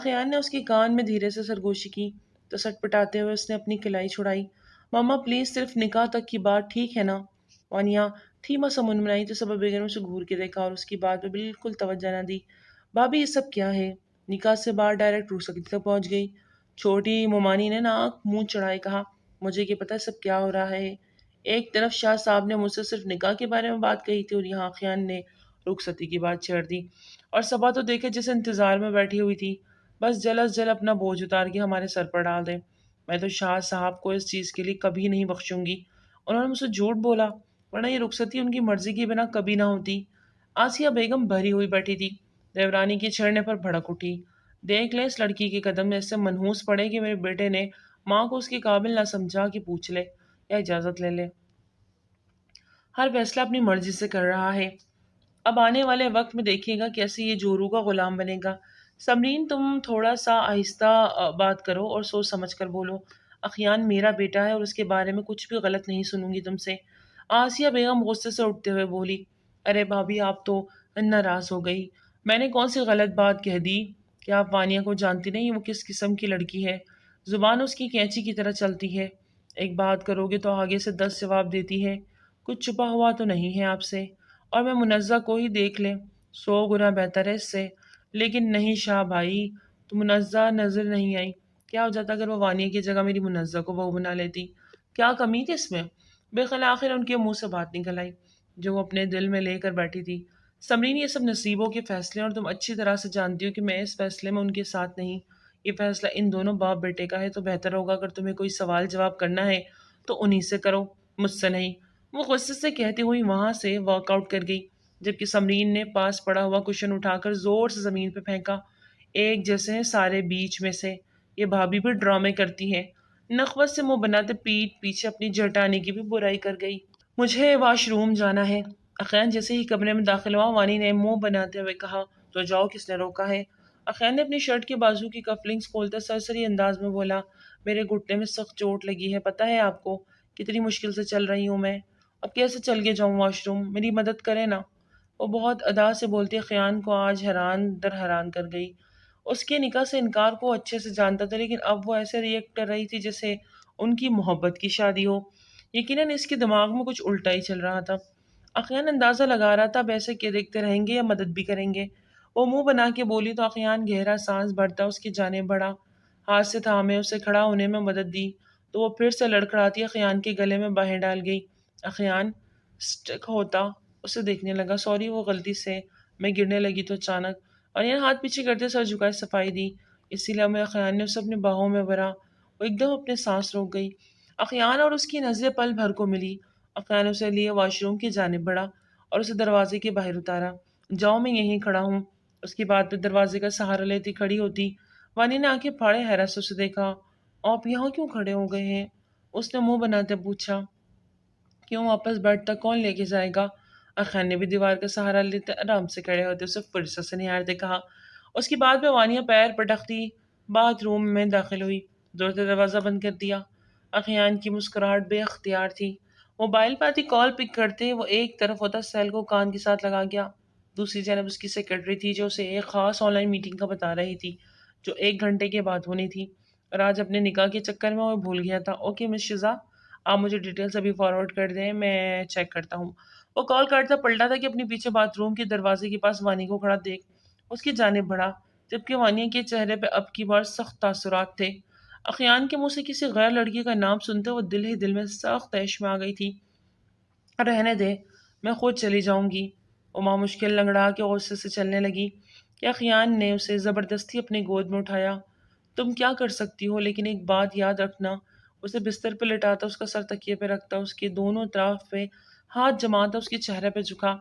خیان نے اس کے کان میں دھیرے سے سرگوشی کی تو سٹ پٹاتے ہوئے اس نے اپنی کلائی چھڑائی۔ ماما پلیز، صرف نکاح تک کی بات، ٹھیک ہے نا؟ وانیہ تھیما سا منمنائی تو صبا بیگم نے اسے گھور کے دیکھا اور اس کی بات پہ بالکل توجہ نہ دی۔ بھابھی، یہ سب کیا ہے؟ نکاح سے باہر ڈائریکٹ رخصتی تک پہنچ گئی۔ چھوٹی ممانی نے ناک منہ چڑھائے کہا، مجھے کیا پتا سب کیا ہو رہا ہے؟ ایک طرف شاہ صاحب نے مجھ سے صرف نکاح کے بارے میں بات کہی تھی، اور یہاں خیان نے رخصتی کی بات چھیڑ دی، اور صبا تو دیکھے جس انتظار میں بیٹھی ہوئی تھی، بس جلد از جلد اپنا بوجھ اتار کے ہمارے سر پر ڈال دے۔ میں تو شاہ صاحب کو اس چیز کے لیے کبھی نہیں بخشوں گی، انہوں نے مجھ سے جھوٹ بولا، ورنہ یہ رخصتی ان کی مرضی کے بنا کبھی نہ ہوتی۔ آسیہ بیگم بھری ہوئی بیٹھی تھی، دیورانی کے چھڑنے پر بھڑک اٹھی۔ دیکھ لے، اس لڑکی کے قدم ایسے منحوس پڑے کہ میرے بیٹے نے ماں کو اس کے قابل نہ سمجھا کہ پوچھ لے یا اجازت لے لے۔ ہر فیصلہ اپنی مرضی سے کر رہا ہے، اب آنے والے وقت میں دیکھیے گا کیسے یہ جورو کا غلام بنے گا۔ سمرین، تم تھوڑا سا آہستہ بات کرو اور سوچ سمجھ کر بولو۔ اخیان میرا بیٹا ہے اور اس کے بارے میں کچھ بھی غلط نہیں سنوں گی تم سے۔ آسیہ بیگم غصے سے اٹھتے ہوئے بولی، ارے بھابھی، آپ تو ناراض ہو گئی۔ میں نے کون سی غلط بات کہہ دی؟ کیا آپ وانیہ کو جانتی نہیں؟ وہ کس قسم کی لڑکی ہے؟ زبان اس کی کینچی کی طرح چلتی ہے، ایک بات کرو گے تو آگے سے 10 جواب دیتی ہے۔ کچھ چھپا ہوا تو نہیں ہے آپ سے؟ اور میں منزہ کو ہی دیکھ لیں، 100 گنا بہتر ہے اس سے۔ لیکن نہیں شاہ بھائی، تو منزہ نظر نہیں آئی؟ کیا ہو جاتا اگر وہ وانیہ کی جگہ میری منزہ کو بہو بنا لیتی؟ کیا کمی تھی اس میں؟ بالخلا آخر ان کے منہ سے بات نکل آئی جو وہ اپنے دل میں لے کر بیٹھی تھی۔ سمرین، یہ سب نصیبوں کے فیصلے ہیں اور تم اچھی طرح سے جانتی ہو کہ میں اس فیصلے میں ان کے ساتھ نہیں۔ یہ فیصلہ ان دونوں باپ بیٹے کا ہے، تو بہتر ہوگا اگر تمہیں کوئی سوال جواب کرنا ہے تو انہی سے کرو، مجھ سے نہیں۔ وہ غصے سے کہتی ہوئی وہاں سے واک آؤٹ کر گئی، جبکہ سمرین نے پاس پڑا ہوا کشن اٹھا کر زور سے زمین پہ پھینکا۔ ایک جیسے ہیں سارے بیچ میں سے، یہ بھابھی بھی ڈرامے کرتی ہے۔ نخوت سے منہ بناتے پیٹ پیچھے اپنی جٹانی کی بھی برائی کر گئی۔ مجھے واش روم جانا ہے۔ اخین جیسے ہی کمرے میں داخل ہوا، وانی نے منہ بناتے ہوئے کہا، تو جاؤ، کس نے روکا ہے؟ اخین نے اپنی شرٹ کے بازو کی کفلنگز کھولتے سرسری انداز میں بولا، میرے گھٹنے میں سخت چوٹ لگی ہے، پتہ ہے آپ کو کتنی مشکل سے چل رہی ہوں میں؟ اب کیسے چل کے جاؤں واش روم؟ میری مدد کرے نا۔ وہ بہت ادا سے بولتی خیان کو آج حیران در حیران کر گئی۔ اس کے نکاح سے انکار کو اچھے سے جانتا تھا، لیکن اب وہ ایسے ریئیکٹ کر رہی تھی جیسے ان کی محبت کی شادی ہو۔ یقیناً اس کے دماغ میں کچھ الٹا ہی چل رہا تھا۔ اخیان اندازہ لگا رہا تھا اب ایسے کہ دیکھتے رہیں گے یا مدد بھی کریں گے۔ وہ منہ بنا کے بولی تو اخیان گہرا سانس بھرتا اس کی جانب بڑھا، ہاتھ سے تھامے اسے کھڑا ہونے میں مدد دی، تو وہ پھر سے لڑکھڑاتی اخیان کے گلے میں باہیں ڈال گئی۔ اخیان سٹک ہوتا اسے دیکھنے لگا۔ سوری، وہ غلطی سے میں گرنے لگی تو اچانک۔ اور یہ ہاتھ پیچھے کرتے سر جھکائے صفائی دی، اسی لمحے اخیان نے اسے اپنی باہوں میں بھرا۔ وہ ایک دم اپنے سانس روک گئی۔ اخیان اور اس کی نظریں پل بھر کو ملی۔ اخیان اسے لیے واش روم کی جانب بڑھا اور اسے دروازے کے باہر اتارا۔ جاؤ، میں یہیں کھڑا ہوں۔ اس کی بات پہ دروازے کا سہارا لیتی کھڑی ہوتی۔ وانی نے آنکھیں پھاڑے حیرت سے اسے دیکھا۔ آپ یہاں کیوں کھڑے ہو گئے ہیں؟ اس نے منہ بناتے پوچھا۔ کیوں، واپس بیڈ تک کون لے کے جائے گا؟ اخیان نے بھی دیوار کا سہارا لیتے آرام سے کھڑے ہوتے اسے فرصت سے نہارتے کہا۔ اس کی بات پہ وانیہ پیر پٹکتی باتھ روم میں داخل ہوئی، زور سے دروازہ بند کر دیا۔ اخیان کی مسکراہٹ بے اختیار تھی۔ موبائل پہ آتی کال پک کرتے وہ ایک طرف ہوتا سیل کو کان کے ساتھ لگا گیا، دوسری جانب اس کی سیکرٹری تھی جو اسے ایک خاص آن لائن میٹنگ کا بتا رہی تھی جو 1 گھنٹے کے بعد ہونی تھی، اور آج اپنے نکاح کے چکر میں وہ بھول گیا تھا۔ اوکے مس شزا، آپ مجھے ڈیٹیلز ابھی فارورڈ کر دیں، میں چیک کرتا ہوں۔ وہ کال کرتا پلٹا تھا کہ اپنے پیچھے باتھ روم کے دروازے کے پاس وانی کو کھڑا دیکھ اس کی جانب بڑھا، جبکہ وانیہ کے چہرے پہ اب کی بار سخت تاثرات تھے۔ اخیان کے منہ سے کسی غیر لڑکی کا نام سنتے وہ دل ہی دل میں سخت تیش میں آ گئی تھی۔ رہنے دے، میں خود چلی جاؤں گی۔ اما مشکل لنگڑا کے غصے سے چلنے لگی کہ اخیان نے اسے زبردستی اپنی گود میں اٹھایا۔ تم کیا کر سکتی ہو، لیکن ایک بات یاد رکھنا۔ اسے بستر پہ لٹاتا اس کا سر تکیے پہ رکھتا، اس کے دونوں طرف پہ ہاتھ جماتا اس کے چہرے پہ جھکا۔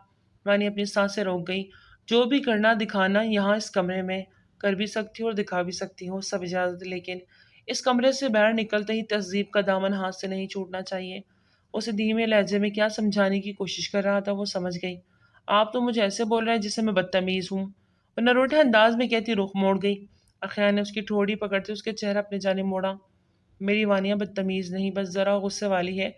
وانی اپنی سانسیں روک گئی۔ جو بھی کرنا دکھانا یہاں اس کمرے میں کر بھی سکتی ہو اور دکھا بھی سکتی ہو، سب اجازت، لیکن اس کمرے سے باہر نکلتے ہی تہذیب کا دامن ہاتھ سے نہیں چھوٹنا چاہیے۔ اسے دھیمے لہجے میں کیا سمجھانے کی کوشش کر رہا تھا وہ سمجھ گئی۔ آپ تو مجھے ایسے بول رہے ہیں جسے میں بدتمیز ہوں؟ وہ نروٹے انداز میں کہتی رخ موڑ گئی۔ اخیان نے اس کی ٹھوڑی پکڑتے اس کے چہرہ اپنے جانب موڑا۔ میری وانیہ بدتمیز نہیں، بس ذرا غصے والی ہے،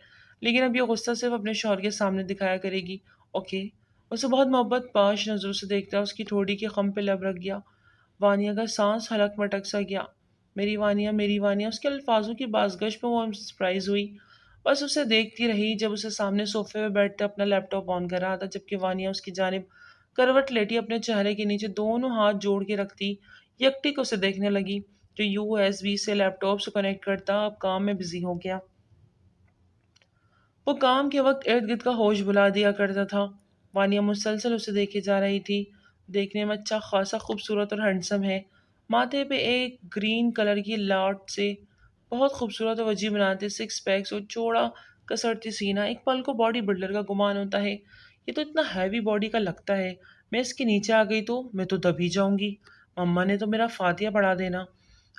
لیکن اب یہ غصہ صرف اپنے شوہر کے سامنے دکھایا کرے گی، اوکے؟ اسے بہت محبت پاش نظروں سے دیکھتا اس کی ٹھوڑی کے خم پہ لب رکھ گیا۔ وانیہ کا سانس حلق میں اٹک سا گیا۔ میری وانیہ، میری وانیہ، اس کے الفاظوں کی بازگشت پہ وہ سرپرائز ہوئی، بس اسے دیکھتی رہی جب اسے سامنے صوفے پہ بیٹھتے اپنا لیپ ٹاپ آن کر رہا تھا، جبکہ وانیہ اس کی جانب کروٹ لیٹی اپنے چہرے کے نیچے دونوں ہاتھ جوڑ کے رکھتی یکٹک اسے دیکھنے لگی جو یو ایس بی سے لیپ ٹاپ سے کنیکٹ کرتا اب کام میں بزی ہو گیا۔ وہ کام کے وقت ارد گرد کا ہوش بھلا دیا کرتا تھا۔ وانیہ مسلسل اسے دیکھے جا رہی تھی۔ دیکھنے میں اچھا خاصا خوبصورت اور ہینڈسم ہے، ماتھے پہ ایک گرین کلر کی لاٹ سے بہت خوبصورت اور وجیح بناتے 6 پیکس اور چوڑا کسرتی سینہ، ایک پل کو باڈی بلڈر کا گمان ہوتا ہے۔ یہ تو اتنا ہیوی باڈی کا لگتا ہے، میں اس کے نیچے آ گئی تو میں تو دب ہی جاؤں گی، مما نے تو میرا فاتحہ پڑھا دینا۔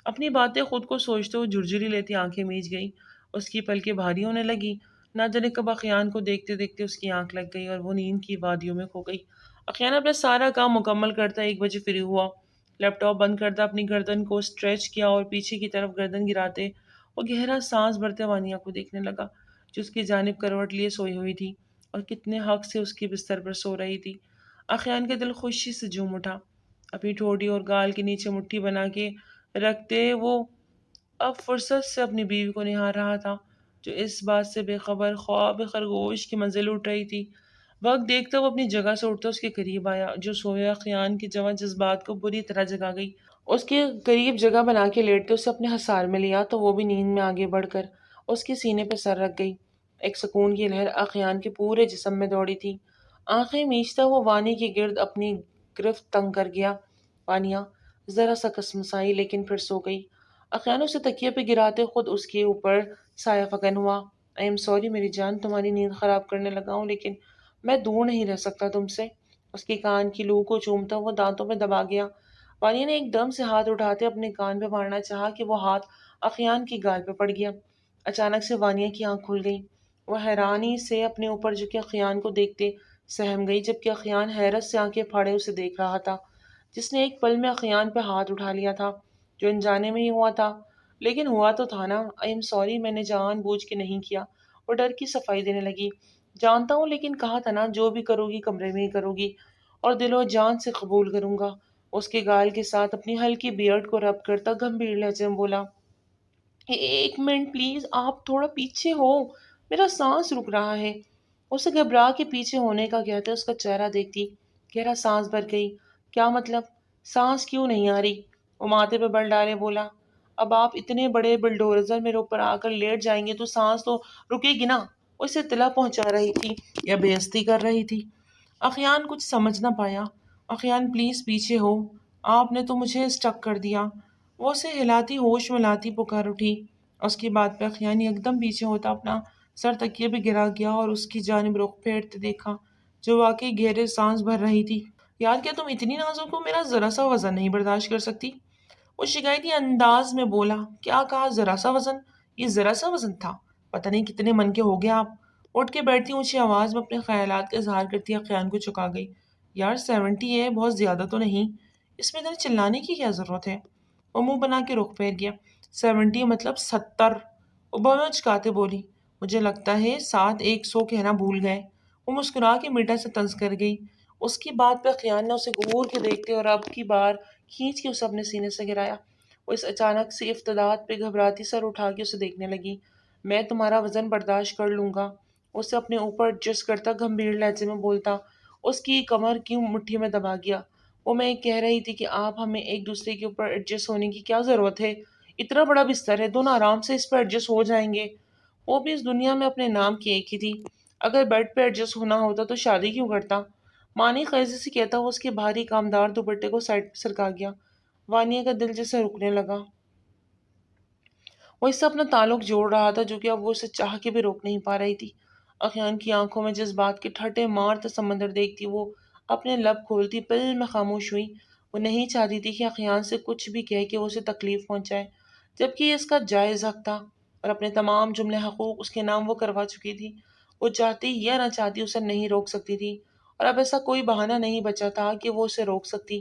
اپنی باتیں خود کو سوچتے ہوئے جھرجھری لیتی آنکھیں میچ گئی، اس کی پلکیں بھاری ہونے لگی۔ نہ جانے کب اخیان کو دیکھتے دیکھتے اس کی آنکھ لگ گئی اور وہ نیند کی وادیوں میں کھو گئی۔ اخیان اپنا سارا کام مکمل کرتا 1 بجے فری ہوا، لیپ ٹاپ بند کرتا اپنی گردن کو اسٹریچ کیا اور پیچھے کی طرف گردن گراتے وہ گہرا سانس بھرتے وانیہ کو دیکھنے لگا جو اس کی جانب کروٹ لیے سوئی ہوئی تھی اور کتنے حق سے اس کے بستر پر سو رہی تھی۔ اخیان کا دل خوشی سے جھوم اٹھا، اپنی ٹھوڑی اور گال کے نیچے مٹھی بنا کے رکھتے وہ اب فرصت سے اپنی بیوی کو نہار رہا تھا، جو اس بات سے بے خبر خواب خرگوش کی منزل اٹھ رہی تھی۔ وقت دیکھتا وہ اپنی جگہ سے اٹھتا اس کے قریب آیا، جو سویا خیان کی جوان جذبات کو بری طرح جگا گئی۔ اس کے قریب جگہ بنا کے لیٹتے اسے اپنے حصار میں لیا تو وہ بھی نیند میں آگے بڑھ کر اس کے سینے پہ سر رکھ گئی۔ ایک سکون کی لہر اخیان کے پورے جسم میں دوڑی تھی۔ آنکھیں میچتا وہ وانی کے گرد اپنی گرفت تنگ کر گیا۔ وانیا ذرا سا کسمسائی لیکن پھر سو گئی۔ اخیان اسے تکیے پہ گراتے خود اس کے اوپر سایہ فکن ہوا۔ آئی ایم سوری میری جان، تمہاری نیند خراب کرنے لگا ہوں، لیکن میں دور نہیں رہ سکتا تم سے۔ اس کے کان کی لو کو چومتا وہ دانتوں میں دبا گیا۔ وانیا نے ایک دم سے ہاتھ اٹھاتے اپنے کان پہ مارنا چاہا کہ وہ ہاتھ اخیان کی گال پہ پڑ گیا۔ اچانک سے وانیا کی آنکھ کھل گئی۔ وہ حیرانی سے اپنے اوپر جھکے اخیان کو دیکھتے سہم گئی، جبکہ اخیان حیرت سے آنکھیں پھاڑے اسے دیکھ رہا تھا، جس نے ایک پل میں اخیان پہ ہاتھ اٹھا لیا تھا، جو انجانے میں ہی ہوا تھا، لیکن ہوا تو تھا نا۔ آئی ایم سوری، میں نے جان بوجھ کے نہیں کیا۔ وہ ڈر کی صفائی دینے لگی۔ جانتا ہوں، لیکن کہا تھا نا جو بھی کرو گی کمرے میں ہی کرو گی، اور دل و جان سے قبول کروں گا۔ اس کے گال کے ساتھ اپنی ہلکی بیئرڈ کو رب کرتا گمبھیر لہجے میں بولا، ایک منٹ پلیز، آپ تھوڑا پیچھے ہو، میرا سانس رک رہا ہے۔ اسے گھبرا کے پیچھے ہونے کا کہتے اس کا چہرہ دیکھتی گہرا سانس بھر گئی۔ کیا مطلب؟ سانس کیوں نہیں آ رہی؟ وہ ماتھے پہ بل ڈالے بولا، اب آپ اتنے بڑے بلڈوزر میرے اوپر آ کر لیٹ جائیں گے تو سانس تو رکے گی نا۔ وہ اسے اطلاع پہنچا رہی تھی یا بے عزتی کر رہی تھی؟ اخیان کچھ سمجھ نہ پایا۔ اخیان پلیز پیچھے ہو، آپ نے تو مجھے اسٹک کر دیا۔ وہ اسے ہلاتی ہوش میں لاتی پکار اٹھی۔ اس کی بات پہ اخیان ایک دم پیچھے ہوتا اپنا سر تکیے پہ گرا گیا اور اس کی جانب رخ پھیرتے دیکھا، جو واقعی گہرے سانس بھر رہی تھی۔ یار کیا تم اتنی نازک ہو؟ میرا ذرا سا وزن نہیں برداشت کر سکتی؟ وہ شکایتی انداز میں بولا۔ کیا کہا؟ ذرا سا وزن؟ یہ ذرا سا وزن تھا؟ پتہ نہیں کتنے من کے ہو گئے آپ۔ اٹھ کے بیٹھتی اونچی آواز میں اپنے خیالات کا اظہار کرتی اخیان کو چکا گئی۔ یار 70 ہے، بہت زیادہ تو نہیں، اس میں اتنے چلانے کی کیا ضرورت ہے؟ وہ منہ بنا کے رخ پھیر گیا۔ 70 مطلب 70؟ وہ بہت چکاتے بولی۔ مجھے لگتا ہے 100 کہنا بھول گئے۔ وہ مسکرا کے میٹا سے طنز کر گئی۔ اس کی بات پہ خیال نے اسے گور کے دیکھتے اور اب کی بار کھینچ کے اسے اپنے سینے سے گرایا۔ وہ اس اچانک سے افتادات پہ گھبراتی سر اٹھا کے اسے دیکھنے لگی۔ میں تمہارا وزن برداشت کر لوں گا، اسے اپنے اوپر ایڈجسٹ کرتا گمبھیر لہجے میں بولتا، اس کی کمر کی مٹھی میں دبا گیا۔ وہ میں کہہ رہی تھی کہ آپ ہمیں ایک دوسرے کے اوپر ایڈجسٹ ہونے کی کیا ضرورت ہے؟ اتنا بڑا بستر ہے، دونوں آرام سے اس پہ ایڈجسٹ ہو جائیں گے۔ وہ بھی اس دنیا میں اپنے نام کی ایک ہی تھی۔ اگر بیڈ پہ ایڈجسٹ ہونا ہوتا تو شادی کیوں کرتا؟ مانی خیزی سے کہتا وہ اس کے بھاری کامدار دوپٹے کو سائڈ پہ سرکا گیا۔ وانیہ کا دل جیسے رکنے لگا۔ وہ اس سے اپنا تعلق جوڑ رہا تھا جو کہ اب وہ اسے چاہ کے بھی روک نہیں پا رہی تھی۔ اخیان کی آنکھوں میں جس بات کے ٹھٹے مارتا سمندر دیکھتی وہ اپنے لب کھولتی پل میں خاموش ہوئی۔ وہ نہیں چاہتی تھی کہ اخیان سے کچھ بھی کہہ کے وہ اسے تکلیف پہنچائے، جبکہ یہ اس کا جائز حق تھا اور اپنے تمام جملے حقوق اس کے نام وہ کروا چکی تھی۔ وہ چاہتی یا نہ چاہتی اسے نہیں روک سکتی تھی، اور اب ایسا کوئی بہانہ نہیں بچا تھا کہ وہ اسے روک سکتی۔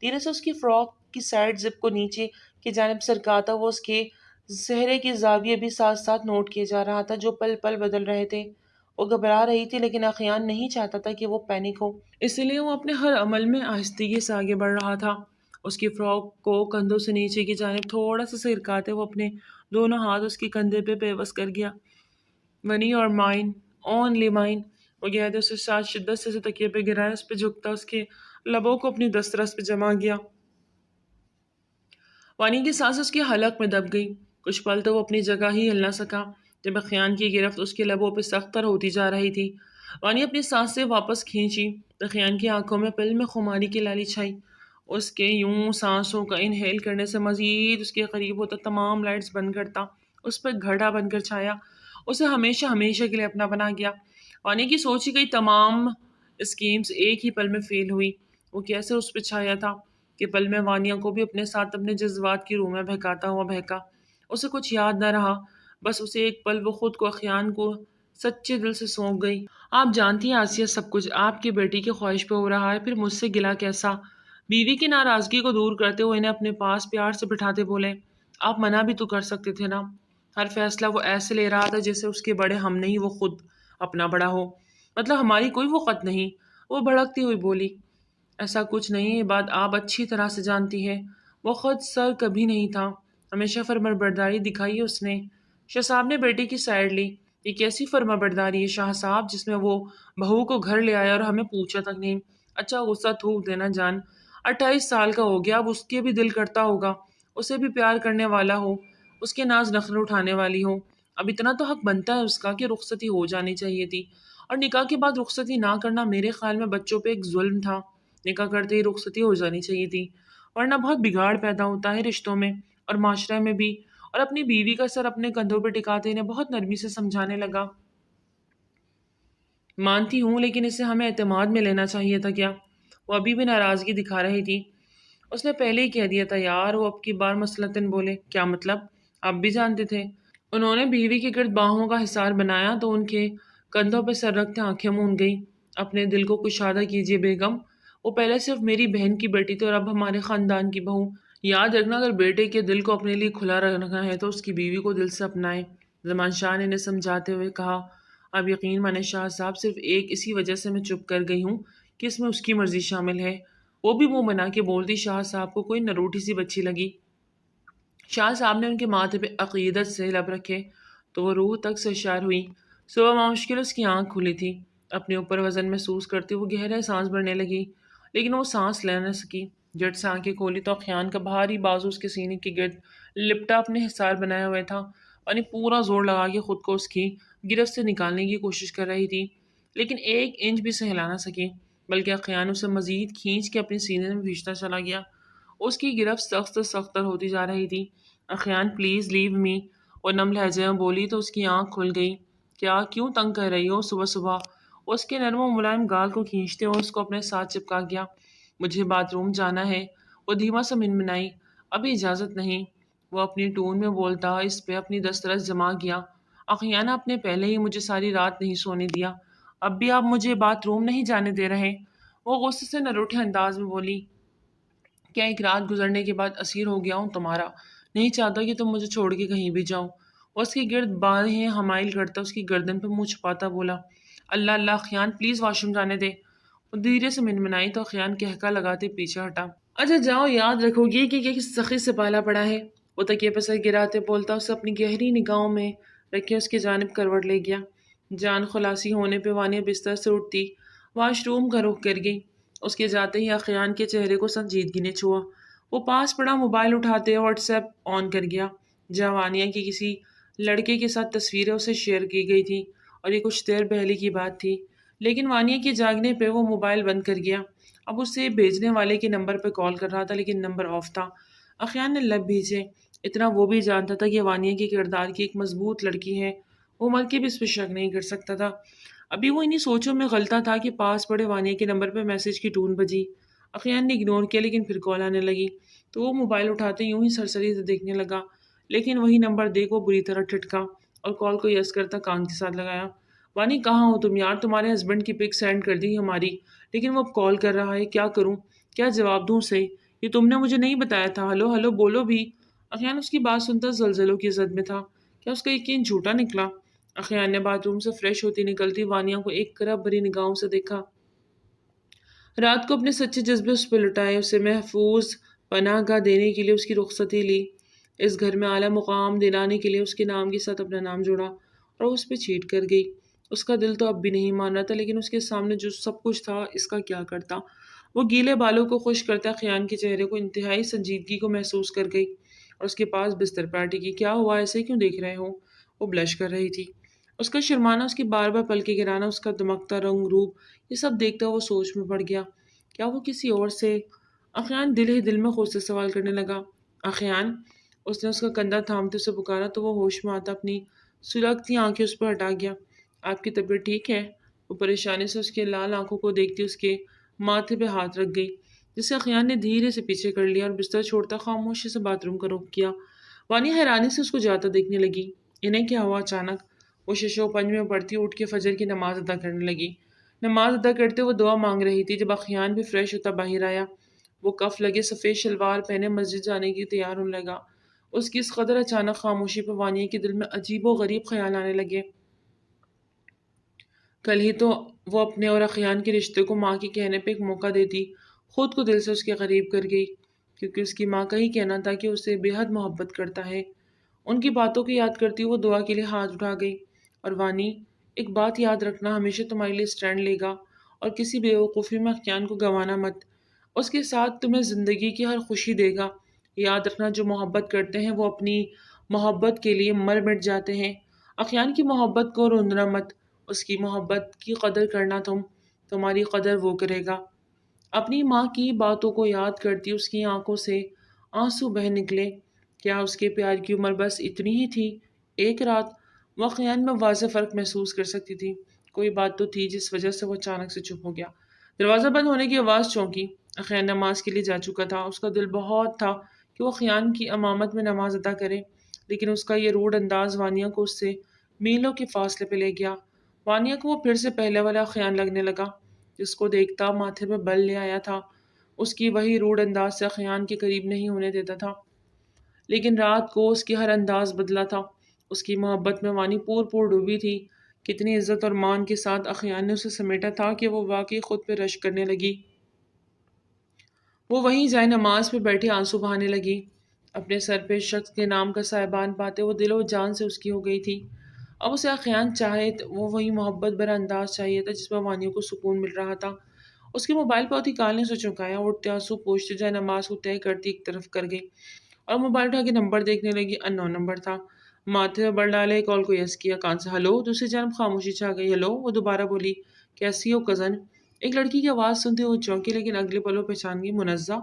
دھیرے سے اس کی فراک کی سائڈ زپ کو نیچے کی جانب سرکاتا وہ اس کے چہرے کے زاویے بھی ساتھ ساتھ نوٹ کیے جا رہا تھا جو پل پل بدل رہے تھے۔ وہ گھبرا رہی تھی لیکن اخیان نہیں چاہتا تھا کہ وہ پینک ہو، اسی لیے وہ اپنے ہر عمل میں آہستگی سے آگے بڑھ رہا تھا۔ اس کی فراک کو کندھوں سے نیچے کی جانب تھوڑا سا سرکاتے وہ اپنے دونوں ہاتھ اس کے کندھے پہ پیوست کر گیا۔ ونی اور مائن، اونلی مائن، وہ کہتے اسے ساتھ شدت سے تکیے پہ گرایا، اس پہ جھکتا اس کے لبوں کو اپنی دسترس پہ جما گیا۔ وانی کی سانس اس کے حلق میں دب گئی۔ کچھ پل تو وہ اپنی جگہ ہی ہل نہ سکا جب اخیان کی گرفت اس کے لبوں پہ سخت تر ہوتی جا رہی تھی۔ وانی اپنی سانس سے واپس کھینچی، اخیان کی آنکھوں میں پل میں خماری کی لالی چھائی۔ اس کے یوں سانسوں کا انہیل کرنے سے مزید اس کے قریب ہوتا تمام لائٹس بند کرتا اس پہ گھڑا بن کر چھایا، اسے ہمیشہ ہمیشہ کے لیے اپنا بنا گیا۔ وانی کی سوچی گئی تمام اسکیمز ایک ہی پل میں فیل ہوئی۔ وہ کیسے اس پہ چھایا تھا کہ پل میں وانیہ کو بھی اپنے ساتھ اپنے جذبات کی روح میں بہکاتا ہوا بہکا۔ اسے کچھ یاد نہ رہا، بس اسے ایک پل وہ خود کو اخیان کو سچے دل سے سونپ گئی۔ آپ جانتی ہیں آسیہ، سب کچھ آپ کی بیٹی کی خواہش پہ ہو رہا ہے، پھر مجھ سے گلا کیسا؟ بیوی کی ناراضگی کو دور کرتے ہوئے انہیں اپنے پاس پیار سے بٹھاتے بولے، آپ منع بھی تو کر سکتے تھے نا۔ ہر فیصلہ وہ ایسے لے رہا تھا جیسے اس کے بڑے ہم نہیں وہ خود اپنا بڑا ہو، مطلب ہماری کوئی وقت نہیں۔ وہ بھڑکتی ہوئی بولی، ایسا کچھ نہیں، یہ بات آپ اچھی طرح سے جانتی ہے۔ وہ خود سر کبھی نہیں تھا، ہمیشہ فرما برداری دکھائی ہے اس نے۔ شاہ صاحب نے بیٹے کی سائڈ لی۔ یہ کیسی فرما برداری ہے شاہ صاحب، جس میں وہ بہو کو گھر لے آیا اور ہمیں پوچھا تک نہیں؟ اچھا غصہ تھوک دینا جان، 28 سال کا ہو گیا، اب اس کے بھی دل کرتا ہوگا اسے بھی پیار کرنے والا ہو، اس کے ناز نخرے اٹھانے والی ہو۔ اب اتنا تو حق بنتا ہے اس کا کہ رخصتی ہو جانی چاہیے تھی، اور نکاح کے بعد رخصتی نہ کرنا میرے خیال میں بچوں پہ ایک ظلم تھا۔ نکاح کرتے ہی رخصتی ہو جانی چاہیے تھی، ورنہ بہت بگاڑ پیدا ہوتا ہے رشتوں میں اور معاشرے میں بھی۔ اور اپنی بیوی کا سر اپنے کندھوں پہ ٹکاتے انہیں بہت نرمی سے سمجھانے لگا، مانتی ہوں لیکن اسے ہمیں اعتماد میں لینا چاہیے تھا کیا؟ وہ ابھی بھی ناراضگی دکھا رہی تھی۔ اس نے پہلے ہی کہہ دیا تھا یار، وہ اب کی بار مثلاً بولے، کیا مطلب؟ آپ بھی جانتے تھے؟ انہوں نے بیوی کے گرد باہوں کا حصار بنایا تو ان کے کندھوں پہ سر رکھتے آنکھیں موند گئی۔ اپنے دل کو کشادہ کیجیے بیگم، وہ پہلے صرف میری بہن کی بیٹی تھی اور اب ہمارے خاندان کی بہو۔ یاد رکھنا، اگر بیٹے کے دل کو اپنے لیے کھلا رکھنا ہے تو اس کی بیوی کو دل سے اپنائے۔ زمان شاہ نے انہیں سمجھاتے ہوئے کہا، اب یقین مانے شاہ صاحب، صرف ایک اسی وجہ سے میں چپ کر گئی ہوں کہ اس میں اس کی مرضی شامل ہے۔ وہ بھی منہ بنا کے بولتی شاہ صاحب کو کوئی نروٹی سی بچی لگی۔ شاہ صاحب نے ان کے ماتھے پہ عقیدت سے لب رکھے تو وہ روح تک سرشار ہوئی۔ صبح مشکل اس کی آنکھ کھلی تھی، اپنے اوپر وزن محسوس کرتی وہ گہرے سانس بھرنے لگی، لیکن وہ سانس لے نہ سکی۔ جٹ سے آنکھیں کھولی تو خیان کا بھاری بازو اس کے سینے کے گرد لپٹا اپنے حصار بنایا ہوا تھا، اور پورا زور لگا کے خود کو اس کی گرفت سے نکالنے کی کوشش کر رہی تھی، لیکن 1 انچ بھی سہلا نہ سکی، بلکہ خیان اسے مزید کھینچ کے اپنے سینے میں بھیجتا چلا گیا۔ اس کی گرفت سخت سے سخت تر ہوتی جا رہی تھی۔ اخیان پلیز لیو می، وہ نم لہجے میں بولی تو اس کی آنکھ کھل گئی۔ کیا کیوں تنگ کر رہی ہو صبح صبح؟ وہ اس کے نرم و ملائم گال کو کھینچتے اور اس کو اپنے ساتھ چپکا گیا۔ مجھے باتھ روم جانا ہے، وہ دھیما سا منمنائی۔ ابھی اجازت نہیں، وہ اپنی ٹون میں بولتا اس پہ اپنی دسترس جما گیا۔ اخیانہ، آپ نے پہلے ہی مجھے ساری رات نہیں سونے دیا، اب بھی آپ مجھے باتھ روم نہیں جانے دے رہے؟ وہ غصے سے نروٹھے انداز میں بولی، کیا ایک رات گزرنے کے بعد اسیر ہو گیا ہوں تمہارا؟ نہیں چاہتا کہ تم مجھے چھوڑ کے کہیں بھی جاؤ۔ وہ اس کی گرد باہیں حمائل کرتا اس کی گردن پہ منہ چھپاتا بولا، اللہ اللہ خیان، پلیز واش روم جانے دے۔ وہ دھیرے سے منمنائی تو خیان کہکا لگاتے پیچھے ہٹا۔ اچھا جاؤ، یاد رکھو گی کہ کس سخی سے پالا پڑا ہے۔ وہ تکیے پہ سر گراتے بولتا اسے اپنی گہری نگاہوں میں رکھے اس کی جانب کروٹ لے گیا۔ جان خلاصی ہونے پہ وانیہ بستر سے اٹھتی واش روم کا رخ کر گئی۔ اس کے جاتے ہی اخیان کے چہرے کو سنجیدگی نے چھوا۔ وہ پاس پڑا موبائل اٹھاتے واٹس ایپ آن کر گیا، جہاں وانیہ کی کسی لڑکے کے ساتھ تصویریں اسے شیئر کی گئی تھی، اور یہ کچھ دیر پہلے کی بات تھی۔ لیکن وانیہ کے جاگنے پہ وہ موبائل بند کر گیا۔ اب اسے بھیجنے والے کے نمبر پہ کال کر رہا تھا لیکن نمبر آف تھا۔ اخیان نے لب بھیجے، اتنا وہ بھی جانتا تھا کہ وانیہ کے کردار کی ایک مضبوط لڑکی ہے، وہ مر کے بھی اس پہ شک نہیں کر سکتا تھا۔ ابھی وہ انہی سوچوں میں غلطہ تھا کہ پاس پڑے وانیہ کے نمبر پہ میسج کی ٹون بجی۔ اخیان نے اگنور کیا لیکن پھر کال آنے لگی تو وہ موبائل اٹھاتے یوں ہی سرسری سے دیکھنے لگا، لیکن وہی نمبر دیکھ وہ بری طرح ٹھٹکا اور کال کو یس کرتا کان کے ساتھ لگایا۔ وانی، کہاں ہو تم یار؟ تمہارے ہسبینڈ کی پک سینڈ کر دی ہماری، لیکن وہ اب کال کر رہا ہے، کیا کروں؟ کیا جواب دوں اسے؟ یہ تم نے مجھے نہیں بتایا تھا، ہلو ہلو بولو بھی۔ اخیان اس کی بات سنتا زلزلوں کی زد میں تھا، کیا اس کا یقین جھوٹا نکلا؟ اخیان نے باتھ روم سے فریش ہوتی نکلتی وانیہ کو ایک کرب بھری نگاہوں سے دیکھا۔ رات کو اپنے سچے جذبے اس پہ لٹائے، اسے محفوظ پناہ گاہ دینے کے لیے اس کی رخصتی لی، اس گھر میں اعلیٰ مقام دلانے کے لیے اس کے نام کے ساتھ اپنا نام جوڑا، اور اس پہ چیٹ کر گئی۔ اس کا دل تو اب بھی نہیں مان رہا تھا، لیکن اس کے سامنے جو سب کچھ تھا اس کا کیا کرتا؟ وہ گیلے بالوں کو خشک کرتا خیان کے چہرے کو انتہائی سنجیدگی کو محسوس کر گئی اور اس کے پاس بستر پہ ٹکی۔ کیا ہوا؟ ایسے کیوں دیکھ رہے ہو؟ وہ بلش کر رہی تھی۔ اس کا شرمانا، اس کی بار بار پلکیں گرانا، اس کا دمکتا رنگ روپ، یہ سب دیکھتا وہ سوچ میں پڑ گیا، کیا وہ کسی اور سے؟ اخیان دل ہی دل میں خود سے سوال کرنے لگا۔ اخیان، اس نے اس کا کندھا تھامتے اسے پکارا تو وہ ہوش میں آتا اپنی سلگتی آنکھیں اس پر ہٹا گیا۔ آپ کی طبیعت ٹھیک ہے؟ وہ پریشانی سے اس کے لال آنکھوں کو دیکھتی اس کے ماتھے پہ ہاتھ رکھ گئی، جسے اخیان نے دھیرے سے پیچھے کر لیا اور بستر چھوڑتا خاموشی سے باتھ روم کا رخ کیا۔ وانی حیرانی سے اس کو جاتا دیکھنے لگی۔ انہیں کیا ہوا اچانک؟ وہ ششو پنج میں پڑتی اٹھ کے فجر کی نماز ادا کرنے لگی۔ نماز ادا کرتے وہ دعا مانگ رہی تھی جب اخیان بھی فریش ہوتا باہر آیا۔ وہ کف لگے سفید شلوار پہنے مسجد جانے کی تیار ہونے لگا۔ اس کی اس قدر اچانک خاموشی پہ وانیہ کے دل میں عجیب و غریب خیال آنے لگے۔ کل ہی تو وہ اپنے اور اخیان کے رشتے کو ماں کے کہنے پہ ایک موقع دیتی، خود کو دل سے اس کے قریب کر گئی، کیونکہ اس کی ماں کا ہی کہنا تھا کہ اسے بے حد محبت کرتا ہے۔ ان کی باتوں کو یاد کرتی وہ دعا کے لیے ہاتھ اٹھا گئی، اور وانی، ایک بات یاد رکھنا، ہمیشہ تمہارے لیے اسٹینڈ لے گا، اور کسی بے وقوفی میں اخیان کو گنوانا مت۔ اس کے ساتھ تمہیں زندگی کی ہر خوشی دے گا۔ یاد رکھنا، جو محبت کرتے ہیں وہ اپنی محبت کے لیے مر مٹ جاتے ہیں۔ اخیان کی محبت کو روندنا مت، اس کی محبت کی قدر کرنا، تمہاری قدر وہ کرے گا۔ اپنی ماں کی باتوں کو یاد کرتی اس کی آنکھوں سے آنسو بہہ نکلے۔ کیا اس کے پیار کی عمر بس اتنی ہی تھی؟ ایک رات وہ اخیان میں واضح فرق محسوس کر سکتی تھی۔ کوئی بات تو تھی جس وجہ سے وہ اچانک سے چپ ہو گیا۔ دروازہ بند ہونے کی آواز چونکی۔ اخیان نماز کے لیے جا چکا تھا۔ اس کا دل بہت تھا کہ وہ اخیان کی امامت میں نماز ادا کرے، لیکن اس کا یہ روڈ انداز وانیہ کو اس سے میلوں کے فاصلے پہ لے گیا۔ وانیہ کو وہ پھر سے پہلے والا اخیان لگنے لگا جس کو دیکھتا ماتھے پہ بل لے آیا تھا۔ اس کی وہی روڈ انداز سے اخیان کے قریب نہیں ہونے دیتا تھا، لیکن رات کو اس کی ہر انداز بدلا تھا۔ اس کی محبت میں وانی پور ڈوبی تھی۔ کتنی عزت اور مان کے ساتھ اخیان نے اسے سمیٹا تھا کہ وہ واقعی خود پہ رشک کرنے لگی۔ وہ وہیں جائے نماز پہ بیٹھی آنسو بہانے لگی۔ اپنے سر پہ شخص کے نام کا سائبان پاتے وہ دل و جان سے اس کی ہو گئی تھی۔ اب اسے اخیان چاہے وہ وہی محبت بھرا انداز چاہیے تھا جس میں وانیوں کو سکون مل رہا تھا۔ اس کے موبائل پہ ہوتی کال نے اسے چونکایا، اٹھتے آنسو پوچھتے جائے نماز کو طے کرتی ایک طرف کر گئی اور موبائل اٹھا کے نمبر دیکھنے لگی۔ ان نمبر تھا۔ ماتھے پہ بل ڈالے کال کو یس کیا، کان سے ہلو، دوسری جانب خاموشی چھا گئی۔ ہلو، وہ دوبارہ بولی، کیسی ہو کزن؟ ایک لڑکی کی آواز سنتے وہ چونکی، لیکن اگلے پلوں پہچان گئی، منزہ۔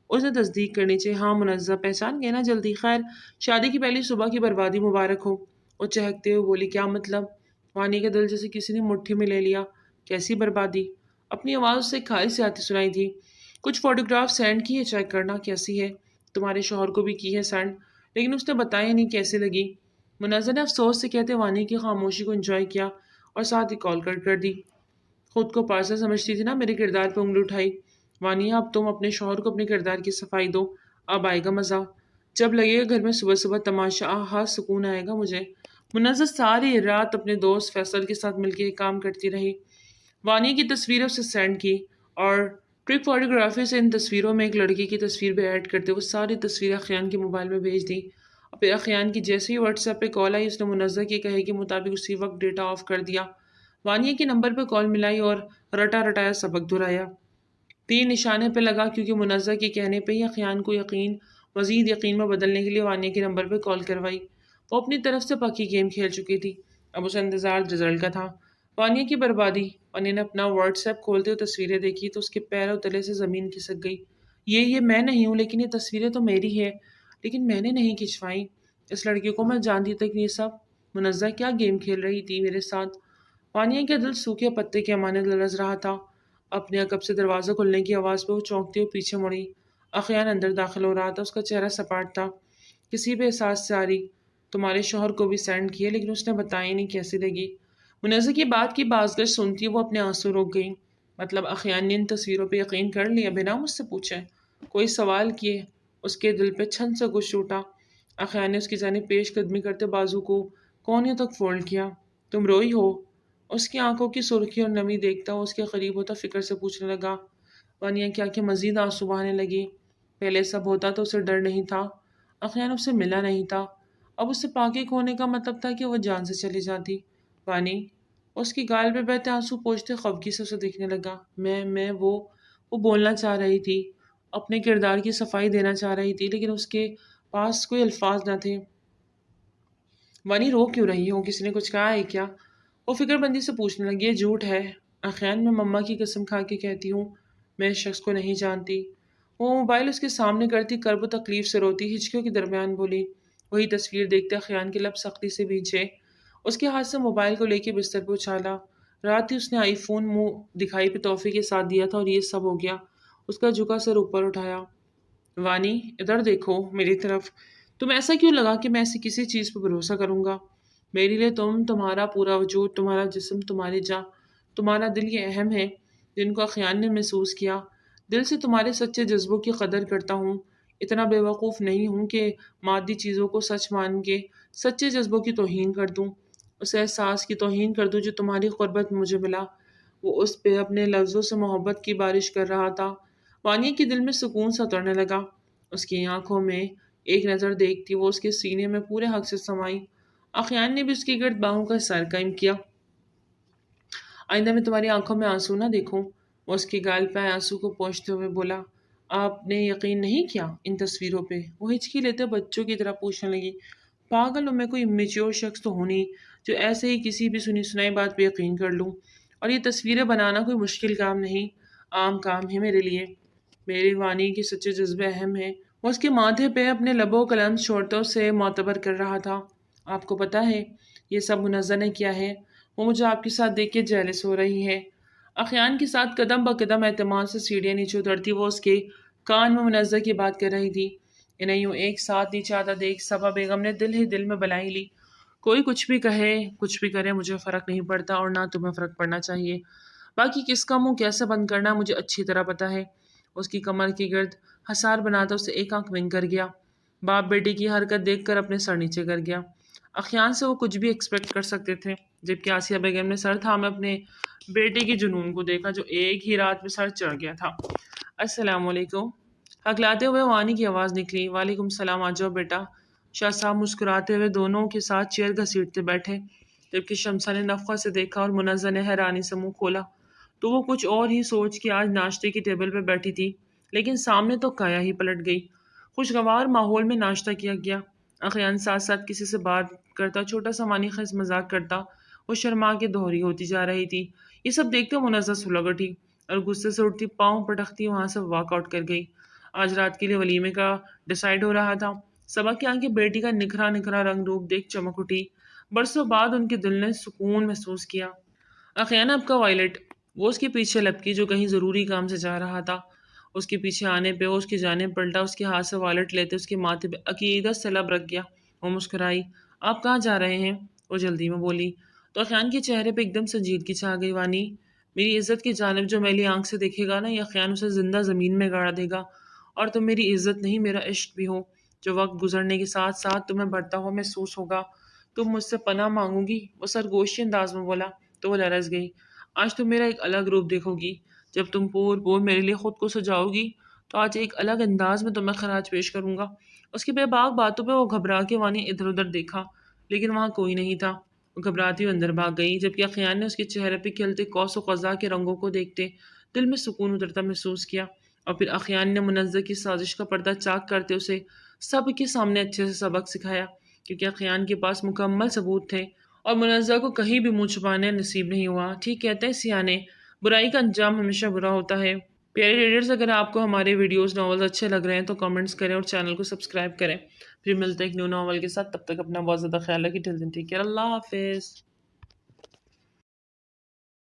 اس نے تصدیق کرنی چاہیے، ہاں منزہ، پہچان گئے نا جلدی؟ خیر، شادی کی پہلی صبح کی بربادی مبارک ہو۔ وہ چہکتے ہوئے بولی، کیا مطلب؟ وانی کا دل جیسے کسی نے مٹھی میں لے لیا۔ کیسی بربادی؟ اپنی آواز سے خالی سے آتی سنائی تھی۔ کچھ فوٹوگراف سینڈ کی ہے، چیک کرنا کیسی ہے۔ تمہارے شوہر کو بھی کی ہے سینڈ، لیکن اس نے بتایا نہیں کیسے لگی۔ منزہ نے افسوس سے کہتے وانی کی خاموشی کو انجوائے کیا اور ساتھ ہی کال کٹ کر دی۔ خود کو پارسل سمجھتی تھی نا، میرے کردار پہ انگلی اٹھائی۔ وانیہ، اب تم اپنے شوہر کو اپنے کردار کی صفائی دو، اب آئے گا مزہ، جب لگے گا گھر میں صبح صبح تماشا، آہا سکون آئے گا مجھے۔ منزہ ساری رات اپنے دوست فیصل کے ساتھ مل کے ایک کام کرتی رہی۔ وانیہ کی تصویریں اسے سینڈ کی اور ٹرک فوٹوگرافی سے ان تصویروں میں ایک لڑکی کی تصویر بھی ایڈ کرتے وہ ساری تصویریں اخیان کے موبائل میں بھیج دیں۔ اور پھر اخیان کی جیسے ہی واٹس ایپ پہ کال آئی، اس نے منزہ کے کہے کے مطابق اسی وقت ڈیٹا آف کر دیا۔ وانیہ کے نمبر پہ کال ملائی اور رٹا رٹایا سبق دہرایا۔ تیر نشانے پہ لگا کیونکہ منزہ کے کہنے پہ ہی اخیان کو مزید یقین میں بدلنے کے لیے وانیہ کے نمبر پہ کال کروائی۔ وہ اپنی طرف سے پکی گیم کھیل چکی تھی، اب اسے انتظار رزلٹ کا تھا۔ وانیہ کی بربادی۔ وانیہ نے اپنا واٹس ایپ کھولتے ہوئے تصویریں دیکھی تو اس کے پیروں تلے سے زمین کھسک گئی۔ یہ میں نہیں ہوں، لیکن یہ تصویریں تو میری ہے، لیکن میں نے نہیں کھنچوائیں۔ اس لڑکی کو میں جانتی تک یہ سب۔ منزہ کیا گیم کھیل رہی تھی میرے ساتھ؟ وانیہ کا دل سوکھے پتے کے مانند لرز رہا تھا۔ اپنے عقب سے دروازہ کھلنے کی آواز پہ وہ چونکتے ہوئے پیچھے مڑی۔ اخیان اندر داخل ہو رہا تھا، اس کا چہرہ سپاٹ تھا، کسی بھی احساس سے آری۔ تمہارے شوہر کو بھی سینڈ کیے، لیکن اس نے بتایا نہیں کیسے لگی۔ منزہ کی بات کی بازگشت سنتی وہ اپنے آنسو روک گئی۔ مطلب اخیان نے ان تصویروں پہ یقین کر لیا بنا مجھ سے پوچھے؟ کوئی سوال کیے؟ اس کے دل پہ چھن سے کچھ ٹوٹا۔ اخیان نے اس کی جانب پیش قدمی کرتے بازو کو کونیوں تک فولڈ کیا۔ تم روئی ہو؟ اس کی آنکھوں کی سرخی اور نمی دیکھتا وہ اس کے قریب ہوتا فکر سے پوچھنے لگا۔ وانیہ کیا کہ مزید آنسو بہانے لگی۔ پہلے سب ہوتا تو اسے ڈر نہیں تھا، اخیان اس سے ملا نہیں تھا، اب اس سے پاکی کھونے کا مطلب تھا کہ وہ جان سے چلی جاتی۔ وانی اس کی گال پہ بہتے آنسو پوچھتے خفگی سے اسے دیکھنے لگا۔ وہ بولنا چاہ رہی تھی، اپنے کردار کی صفائی دینا چاہ رہی تھی، لیکن اس کے پاس کوئی الفاظ نہ تھے۔ وانی رو کیوں رہی ہو؟ کسی نے کچھ کہا ہے کیا؟ وہ فکر بندی سے پوچھنے لگی۔ یہ جھوٹ ہے اخیان، میں مما کی قسم کھا کے کہتی ہوں، میں اس شخص کو نہیں جانتی۔ وہ موبائل اس کے سامنے کرتی کرب و تکلیف سے روتی ہچکیوں کے درمیان بولی۔ وہی تصویر دیکھتے اخیان کے لب سختی سے بھینچے۔ اس کے ہاتھ سے موبائل کو لے کے بستر پہ اچھالا۔ رات ہی اس نے آئی فون منہ دکھائی پہ تحفے کے ساتھ دیا تھا اور یہ سب ہو گیا۔ اس کا جھکا سر اوپر اٹھایا۔ وانی ادھر دیکھو میری طرف، تم ایسا کیوں لگا کہ میں ایسی کسی چیز پہ بھروسہ کروں گا؟ میرے لیے تم، تمہارا پورا وجود، تمہارا جسم، تمہاری جاں، تمہارا دل یہ اہم ہے جن کو اخیان نے محسوس کیا۔ دل سے تمہارے سچے جذبوں کی قدر کرتا ہوں، اتنا بے وقوف نہیں ہوں کہ مادی چیزوں کو سچ مان کے سچے جذبوں کی توہین کر دوں۔ اس احساس کی توہین کر دوں جو تمہاری قربت میں مجھے ملا۔ وہ اس پہ اپنے لفظوں سے محبت کی بارش کر رہا تھا۔ وانیا کے دل میں سکون سا اترنے لگا۔ اس کی آنکھوں میں ایک نظر دیکھتی وہ اس کے سینے میں پورے حق سے سمائی۔ آخیان نے بھی اس کی گرد باہوں کا سر قائم کیا۔ آئندہ میں تمہاری آنکھوں میں آنسو نہ دیکھوں۔ وہ اس کے گال پہ آنسو کو پوچھتے ہوئے بولا، آپ نے یقین نہیں کیا ان تصویروں پہ؟ وہ ہچکی لیتے بچوں کی طرح پوچھنے لگی۔ پاگل ہوں میں، کوئی میچور شخص تو ہونی جو ایسے ہی کسی بھی سنی سنائی بات پہ یقین کر لوں۔ اور یہ تصویریں بنانا کوئی مشکل کام نہیں، عام کام ہے میرے لیے۔ میری وانی کے سچے جذبے اہم ہیں۔ وہ اس کے ماتھے پہ اپنے لبوں کا لمس چھوڑتا اسے معتبر کر رہا تھا۔ آپ کو پتہ ہے یہ سب منزہ نے کیا ہے؟ وہ مجھے آپ کے ساتھ دیکھ کے جیلس ہو رہی ہے۔ اخیان کے ساتھ قدم بہ قدم اعتماد سے سیڑھیاں نیچے اترتی وہ اس کے کان میں منزہ کی بات کر رہی تھی۔ انہیں یوں ایک ساتھ نیچے آتا دیکھ صبا بیگم نے دل ہی دل میں بلائی لی، کوئی کچھ بھی کہے کچھ بھی کرے مجھے فرق نہیں پڑتا اور نہ تمہیں فرق پڑنا چاہیے۔ باقی کس کا منہ کیسے بند کرنا مجھے اچھی طرح پتہ ہے۔ اس کی کمر کی گرد حسار بناتا اسے ایک آنکھ ونک کر گیا۔ باپ بیٹی کی حرکت دیکھ کر اپنے سر نیچے کر گیا۔ اخیان سے وہ کچھ بھی ایکسپیکٹ کر سکتے تھے، جبکہ آسیہ بیگم نے سر تھامے اپنے بیٹے کے جنون کو دیکھا جو ایک ہی رات میں سر چڑھ گیا تھا۔ السلام علیکم، ہکلاتے ہوئے وانی کی آواز نکلی۔ وعلیکم السلام، آ جاؤ بیٹا۔ شاہ صاحب مسکراتے ہوئے دونوں کے ساتھ چیئر گھسیٹتے بیٹھے، جبکہ شمسا نے نفقہ سے دیکھا اور منزہ نے حیرانی سے منہ کھولا تو وہ کچھ اور ہی سوچ کے آج ناشتے کی ٹیبل پہ بیٹھی تھی، لیکن سامنے تو کایا ہی پلٹ گئی۔ خوشگوار ماحول میں ناشتہ کیا گیا۔ اخیان ساتھ ساتھ کسی سے بات کرتا، چھوٹا سا معنی خیز مذاق کرتا، وہ شرما کے دوہری ہوتی جا رہی تھی۔ یہ سب دیکھتے منزہ سلگ اٹھی اور غصے سے اٹھتی پاؤں پٹکتی وہاں سے واک آؤٹ کر گئی۔ آج رات کے لیے ولیمے کا ڈیسائیڈ ہو رہا تھا۔ صبا کی آنکھیں بیٹی کا نکھرا نکھرا رنگ روپ دیکھ چمک اٹھی۔ برسوں بعد ان کے دل نے سکون محسوس کیا۔ اخیانہ اب کا وائلٹ، وہ اس کے پیچھے لپکی جو کہیں ضروری کام سے جا رہا تھا۔ اس کے پیچھے آنے پہ وہ اس کی جانب پلٹا، اس کے ہاتھ سے والٹ لیتے اس کے ماتھے پہ عقیدت سے لب رکھ گیا۔ وہ مسکرائی۔ آپ کہاں جا رہے ہیں؟ وہ جلدی میں بولی تو اخیان کے چہرے پہ ایک دم سنجیدگی چھا گئی۔ وانی، میری عزت کی جانب جو میلی آنکھ سے دیکھے گا نا، یہ اخیان اسے زندہ زمین میں گاڑ دے گا۔ اور تم میری عزت نہیں میرا عشق بھی ہو، جو وقت گزرنے کے ساتھ ساتھ تمہیں بڑھتا ہوا محسوس ہوگا۔ تم مجھ سے پناہ مانگو گی؟ وہ سرگوشی انداز میں بولا تو وہ لرز گئی۔ آج تم میرا ایک الگ روپ دیکھو گی۔ جب تم پور میرے لیے خود کو سجاؤ گی تو آج ایک الگ انداز میں تمہیں خراج پیش کروں گا۔ اس کی بے باک باتوں پہ وہ گھبرا کے وانی ادھر ادھر دیکھا، لیکن وہاں کوئی نہیں تھا۔ وہ گھبراتی ہوئی اندر بھاگ گئی، جبکہ اخیان نے اس کے چہرے پہ کھلتے قوس و قزح کے رنگوں کو دیکھتے دل میں سکون اترتا محسوس کیا۔ اور پھر اخیان نے منزہ کی سازش کا پردہ چاک کرتے اسے سب کے سامنے اچھے سے سبق سکھایا، کیونکہ اخیان کے پاس مکمل ثبوت تھے اور منزہ کو کہیں بھی منہ چھپانے نصیب نہیں ہوا۔ ٹھیک کہتے ہیں سیانے، برائی کا انجام ہمیشہ برا ہوتا ہے۔ پیارے ریڈرز، اگر آپ کو ہمارے ویڈیوز ناولز اچھے لگ رہے ہیں تو کمنٹس کریں اور چینل کو سبسکرائب کریں۔ پھر ملتے ہیں ایک نیو ناول کے ساتھ، تب تک اپنا بہت زیادہ خیال رکھیں۔ ٹل دین ٹیک کیئر، اللہ حافظ۔